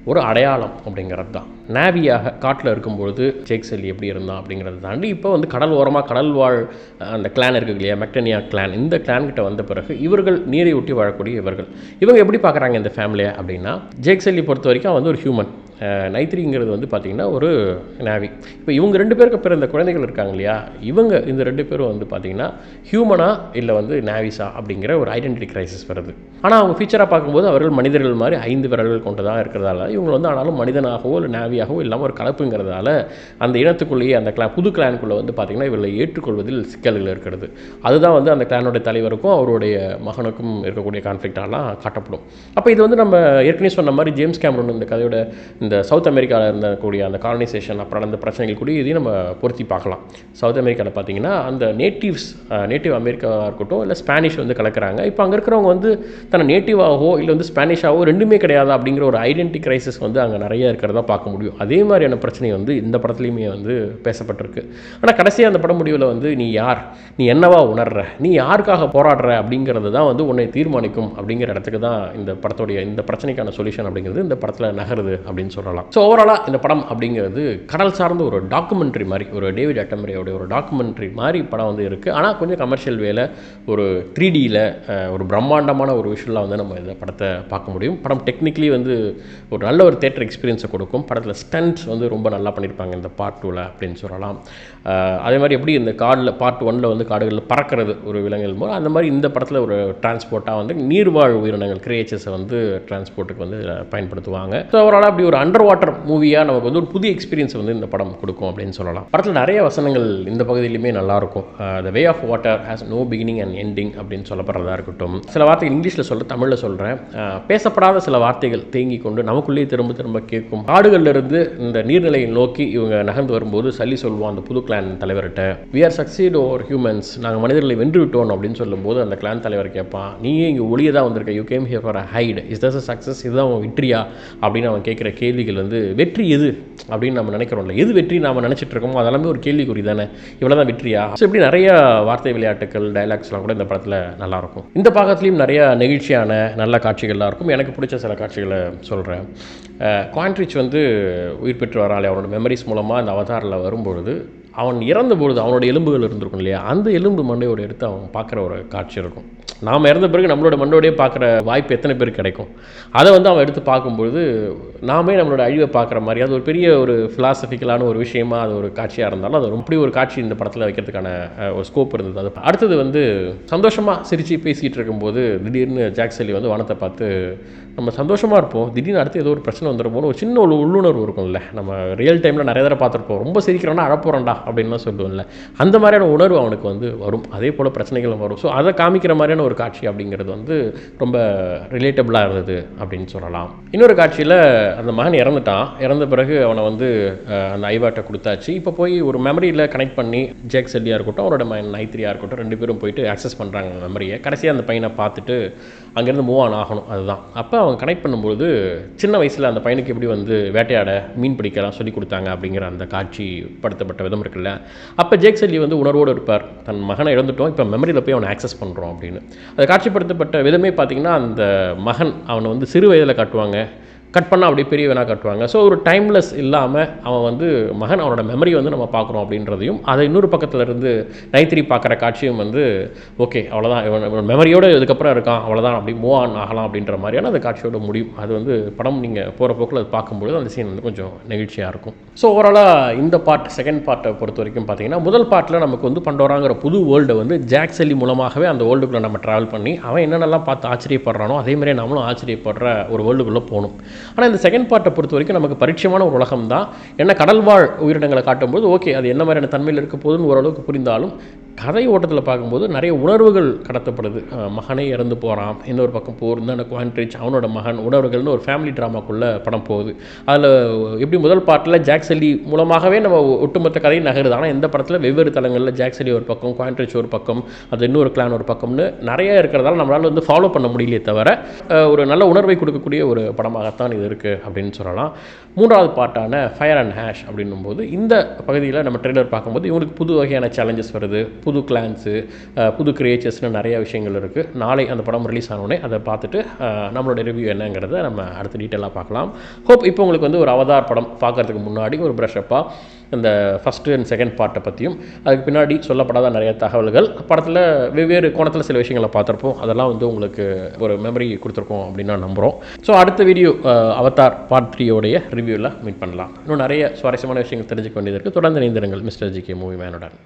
ஒரு அடையாளம் அப்படிங்கிறது தான். நேவியாக காட்டில் இருக்கும்பொழுது ஜேக் சல்லி எப்படி இருந்தான் அப்படிங்கிறத தாண்டி இப்போ வந்து கடல் ஓரமாக கடல் வாழ் அந்த கிளான் இருக்குது இல்லையா, மெக்டனியா கிளான், இந்த கிளான்கிட்ட வந்த பிறகு இவர்கள் நீரை ஒட்டி வாழக்கூடிய இவங்க எப்படி பார்க்குறாங்க இந்த ஃபேமிலியை அப்படின்னா, ஜேக் சல்லி பொறுத்த வரைக்கும் வந்து ஒரு ஹியூமன், நைத்ரிங்கிறது வந்து பார்த்திங்கன்னா ஒரு நேவி. இப்போ இவங்க 2 பேருக்கு பிறந்த குழந்தைகள் இருக்காங்க இல்லையா, இந்த 2 பேரும் வந்து பார்த்திங்கன்னா ஹியூமனா இல்லை வந்து நேவிஸா அப்படிங்கிற ஒரு ஐடென்டிட்டி கிரைசிஸ் வருது. ஆனால் அவங்க ஃபீச்சராக பார்க்கும்போது அவர்கள் மனிதர்கள் மாதிரி 5 விரல்கள் கொண்டதாக இருக்கிறதால இவங்க வந்து ஆனாலும் மனிதனாகவோ இல்லை நேவியாகவோ இல்லாமல் ஒரு கலப்புங்கிறதால அந்த இனத்துக்குள்ளேயே அந்த புது கிளானுக்குள்ளே வந்து பார்த்திங்கன்னா இவர்களை ஏற்றுக்கொள்வதில் சிக்கல்கள் இருக்கிறது. அதுதான் வந்து அந்த கிளானோட தலைவருக்கும் அவருடைய மகனுக்கும் இருக்கக்கூடிய கான்ஃப்ளிக்டாலாம் காட்டப்படும். அப்போ இது வந்து நம்ம ஏற்கனவே சொன்ன மாதிரி ஜேம்ஸ் கேமரூன் இந்த கதையோட இந்த சவுத் அமெரிக்காவில் இருந்தக்கூடிய அந்த காலனைசேஷன் அப்புறம் அந்த பிரச்சனைகள் கூட இதையும் நம்ம பொருத்தி பார்க்கலாம். சவுத் அமெரிக்காவில் பார்த்தீங்கன்னா அந்த நேட்டிவ் அமெரிக்காவாக இருக்கட்டும் இல்லை ஸ்பானிஷ் வந்து கலக்கிறாங்க. இப்போ அங்கே இருக்கிறவங்க வந்து தன்னை நேட்டிவாகவோ இல்லை வந்து ஸ்பானிஷாகவோ ரெண்டுமே கிடையாது அப்படிங்கிற ஒரு ஐடென்டிட்டி கிரைசிஸ் வந்து அங்கே நிறைய இருக்கிறதா பார்க்க முடியும். அதே மாதிரியான பிரச்சனை வந்து இந்த படத்துலையுமே வந்து பேசப்பட்டிருக்கு. ஆனால் கடைசியாக அந்த படம் முடிவில் வந்து நீ யார், நீ என்னவா உணர்ற, நீ யாருக்காக போராடுற அப்படிங்கிறது தான் வந்து உன்னை தீர்மானிக்கும் அப்படிங்கிற இடத்துக்கு தான் இந்த பிரச்சனைக்கான சொல்யூஷன் அப்படிங்கிறது இந்த படத்தில் நகருது அப்படின்னு சொல்லலாம். ஸோ ஓவராலாக இந்த படம் அப்படிங்கிறது கடல் சார்ந்த ஒரு டாக்குமெண்ட்ரி மாதிரி, ஒரு டேவிட் அட்டன்பரோட ஒரு டாக்குமெண்ட்ரி மாதிரி படம் வந்து இருக்குது. ஆனால் கொஞ்சம் கமர்ஷியல் வேலை, ஒரு 3Dயில் ஒரு பிரம்மாண்டமான ஒரு விஷுவலாக வந்து நம்ம இந்த படத்தை பார்க்க முடியும். படம் டெக்னிக்கலி வந்து ஒரு நல்ல ஒரு தேட்டர் எக்ஸ்பீரியன்ஸை கொடுக்கும். படத்தில் ஸ்டண்ட்ஸ் வந்து ரொம்ப நல்லா பண்ணியிருப்பாங்க இந்த பார்ட் 2ல் அப்படின்னு சொல்லலாம். அதே மாதிரி எப்படி இந்த பார்ட் 1ல் வந்து காடுகளில் பறக்கிறது ஒரு விலங்குகள் போது, அந்த மாதிரி இந்த படத்தில் ஒரு டிரான்ஸ்போர்ட்டாக வந்து நீர்வாழ் உயிரினங்கள் கிரியேச்சர்ஸை வந்து டிரான்ஸ்போர்ட்டுக்கு வந்து பயன்படுத்துவாங்க. ஸோ ஓவராலாக அப்படி ஒரு அண்டர் வாட்டர் மூவியாக நமக்கு வந்து ஒரு புதிய எக்ஸ்பீரியன்ஸ் வந்து இந்த படம் கொடுக்கும் அப்படின்னு சொல்லலாம். படத்தில் நிறைய வசனங்கள் இந்த பகுதியிலுமே நல்லாயிருக்கும். The way of water has no beginning and ending அப்படின்னு சொல்லப்படுறதா இருக்கட்டும். சில வார்த்தைகள் இங்கிலீஷில் தமிழில் சொல்கிறேன். பேசப்படாத சில வார்த்தைகள் தேங்கி கொண்டு நமக்குள்ளேயே திரும்ப திரும்ப கேட்கும். காடுகளிலிருந்து இந்த நீர்நிலையை நோக்கி இவங்க நகர்ந்து வரும்போது சல்லி சொல்லுவோம் அந்த புது கிளான் தலைவர்கிட்ட, we are succeed over humans, நாங்கள் மனிதர்களை வென்று விட்டோம் அப்படின்னு சொல்லும்போது அந்த கிளான் தலைவர் கேட்பான், நீயே இங்கே ஒளியை தான் வந்திருக்க, you came here for a hide, is this a success, இதுதான் அவன் வெற்றியா அப்படின்னு அவன் கேட்குற கேள்விகள் வந்து வெற்றி எது அப்படின்னு நம்ம நினைக்கிறோம்ல, எது வெற்றி நாம் நினச்சிட்டு இருக்கோமோ அதெல்லாமே ஒரு கேள்விக்குறி தானே, இவ்வளோ தான் வெற்றியா. ஸோ இப்படி நிறைய வார்த்தை விளையாட்டுகள் டைலாக்ஸ்லாம் கூட இந்த படத்தில் நல்லாயிருக்கும். இந்த பாகத்துலேயும் நிறைய நெகிழ்ச்சியான நல்ல காட்சிகள்லாம் இருக்கும். எனக்கு பிடிச்ச சில காட்சிகளை சொல்கிறேன். குவாட்ரிச் வந்து உயிர் பெற்று வராளே அவனோட மெமரிஸ் மூலமாக அந்த அவதாரில் வரும்பொழுது அவன் இறந்த பொழுது அவனோட எலும்புகள் இருந்திருக்கும் இல்லையா, அந்த எலும்பு மண்டையோடு எடுத்து அவன் பார்க்குற ஒரு காட்சி இருக்கும். நாம் இறந்த பிறகு நம்மளோட மண்டையோடையே பார்க்குற வாய்ப்பு எத்தனை பேருக்கு கிடைக்கும். அதை வந்து அவன் எடுத்து பார்க்கும்பொழுது நாமே நம்மளோட அழிவை பார்க்குற மாதிரி அது ஒரு பெரிய ஒரு ஃபிலாசபிக்கலான ஒரு விஷயமா அது ஒரு காட்சியாக இருந்தாலும் அது ரொம்ப ஒரு காட்சி இந்த படத்தில் வைக்கிறதுக்கான ஒரு ஸ்கோப் இருந்தது. அது அடுத்தது வந்து சந்தோஷமாக சிரித்து பேசிகிட்டு இருக்கும்போது திடீர்னு ஜாக் சல்லி வந்து வானத்தை பார்த்து நம்ம சந்தோஷமாக இருப்போம், திடீர்னு அடுத்து ஏதோ ஒரு பிரச்சனை வந்துடும் ஒரு சின்ன ஒரு உள்ளுணர்வு இருக்கும்ல, நம்ம ரியல் டைமில் நிறைய தடவை பார்த்துருப்போம், ரொம்ப சிரிக்கிறோன்னா அழப்போறோம்டா அப்படின்லாம் சொல்லுவோம்ல, அந்த மாதிரியான உணர்வு அவனுக்கு வந்து வரும். அதே போல் பிரச்சனைகளும் வரும். ஸோ அதை காமிக்கிற மாதிரியான ஒரு காட்சி அப்படிங்கிறது வந்து ரொம்ப ரிலேட்டபிளாக இருந்தது அப்படின்னு சொல்லலாம். இன்னொரு காட்சியில் அந்த மகன் இறந்த பிறகு அவனை வந்து அந்த ஐவாட்டை கொடுத்தாச்சு. இப்போ போய் ஒரு மெமரியில் கனெக்ட் பண்ணி ஜேக் சல்லியாக இருக்கட்டும் அவரோட மகன் நைத்ரியாக இருக்கட்டும் 2 பேரும் போயிட்டு ஆக்சஸ் பண்ணுறாங்க மெமரியை. கடைசியாக அந்த பையனை பார்த்துட்டு அங்கேருந்து மூவ் ஆன் ஆகணும். அதுதான் அப்போ அவங்க கனெக்ட் பண்ணும்போது சின்ன வயசில் அந்த பையனுக்கு எப்படி வந்து வேட்டையாட மீன் பிடிக்கலாம் சொல்லி கொடுத்தாங்க அப்படிங்கிற அந்த காட்சி படுத்தப்பட்ட விதம் இருக்குல்ல. அப்போ ஜேக் சல்லி வந்து உணர்வோடு இருப்பார், தன் மகனை இழந்துட்டோம், இப்போ மெமரியில் போய் அவனை ஆக்சஸ் பண்ணுறோம் அப்படின்னு. அது காட்சிப்படுத்தப்பட்ட விதமே பார்த்திங்கன்னா அந்த மகன் அவனை வந்து சிறு வயதில் காட்டுவாங்க, கட் பண்ணால் அப்படியே பெரியவனாக கட்டுவாங்க. ஸோ ஒரு டைம்லெஸ் இல்லாமல் அவன் வந்து மகன் அவனோட மெமரி வந்து நம்ம பார்க்குறோம் அப்படின்றதையும், அதை இன்னொரு பக்கத்தில் இருந்து நைத்திரி பார்க்குற காட்சியும் வந்து ஓகே அவ்வளோதான், இவன் மெமரியோடு இதுக்கப்புறம் இருக்கான் அவ்வளோதான், அப்படி மூவ் ஆன் ஆகலாம் அப்படின்ற மாதிரியான அந்த காட்சியோட முடியும். அது வந்து படம் நீங்கள் போகிற போக்கில் அது பார்க்கும்போது அந்த சீன் வந்து கொஞ்சம் நெகிழ்ச்சியாக இருக்கும். ஸோ ஓவராலாக இந்த செகண்ட் பார்ட்டை பொறுத்த வரைக்கும் பார்த்தீங்கன்னா, முதல் பார்ட்டில் நமக்கு வந்து பண்டோராங்கிற புது வேர்ல்டை வந்து ஜாக் செல்லி மூலமாகவே அந்த வேர்ல்டுக்குள்ளே நம்ம ட்ராவல் பண்ணி அவன் என்னென்னலாம் பார்த்து ஆச்சரியப்படுறானோ அதேமாதிரியே நம்மளும் ஆச்சரியப்படுற ஒரு வேர்ல்டுக்குள்ளே போகணும். ஆனால் இந்த செகண்ட் பார்ட்டை பொறுத்த வரைக்கும் நமக்கு பரிச்சயமான ஒரு உலகம் தான். என்ன கடல்வாழ் உயிரினங்களை காட்டும்போது ஓகே அது என்ன மாதிரியான தன்மையில் இருக்க போதுன்னு ஓரளவுக்கு புரிந்தாலும், கதை ஓட்டத்தில் பார்க்கும்போது நிறைய உணர்வுகள் கடத்தப்படுது. மகனே இறந்து போகிறான், இன்னொரு பக்கம் போர் இந்த குவான்ட்ரிச் அவனோட மகன் உணர்வுகள்னு ஒரு ஃபேமிலி ட்ராமாக்குள்ளே படம் போகுது. அதில் எப்படி முதல் பார்ட்டில் ஜாக் செல்லி மூலமாகவே நம்ம ஒட்டுமொத்த கதையும் நகருது. ஆனால் இந்த படத்தில் வெவ்வேறு தளங்களில் ஜாக் செல்லி ஒரு பக்கம், குவான்ட்ரிச் ஒரு பக்கம், அது இன்னொரு கிளான் ஒரு பக்கம்னு நிறைய இருக்கிறதால நம்மளால் வந்து ஃபாலோ பண்ண முடியலையே தவிர ஒரு நல்ல உணர்வை கொடுக்கக்கூடிய ஒரு படமாகத்தான் இது இருக்குது அப்படின்னு சொல்லலாம். மூன்றாவது பார்ட்டான ஃபயர் அண்ட் ஹேஷ் அப்படின்னும் போது இந்த பகுதியில் நம்ம ட்ரெய்லர் பார்க்கும்போது இவங்களுக்கு புது வகையான சேலஞ்சஸ் வருது, புது கிளான்ஸு, புது கிரியேச்சர்ஸ்னு நிறைய விஷயங்கள் இருக்குது. நாளை அந்த படம் ரிலீஸ் ஆனோடனே அதை பார்த்துட்டு நம்மளோட ரிவ்யூ என்னங்கிறத நம்ம அடுத்த டீட்டெயிலாக பார்க்கலாம். ஹோப் இப்போ உங்களுக்கு வந்து ஒரு அவதார் படம் பார்க்குறதுக்கு முன்னாடி ஒரு ப்ரஷ்அப்பாக இந்த ஃபஸ்ட்டு அண்ட் செகண்ட் பார்ட்டை பற்றியும் அதுக்கு பின்னாடி சொல்லப்படாத நிறைய தகவல்கள் படத்தில் வெவ்வேறு கோணத்தில் சில விஷயங்களை பார்த்துருப்போம், அதெல்லாம் வந்து உங்களுக்கு ஒரு மெமரி கொடுத்துருக்கோம் அப்படின்னு நான் நம்புகிறோம். ஸோ அடுத்த வீடியோ அவதார் பார்ட் 3 ரிவ்யூவில் மீட் பண்ணலாம். இன்னும் நிறைய சுவாரஸ்யமான விஷயங்கள் தெரிஞ்சுக்க வேண்டியது இருக்குது. தொடர்ந்து இணைந்திருங்கள் மிஸ்டர் ஜிகே மூவி மேனுடன்.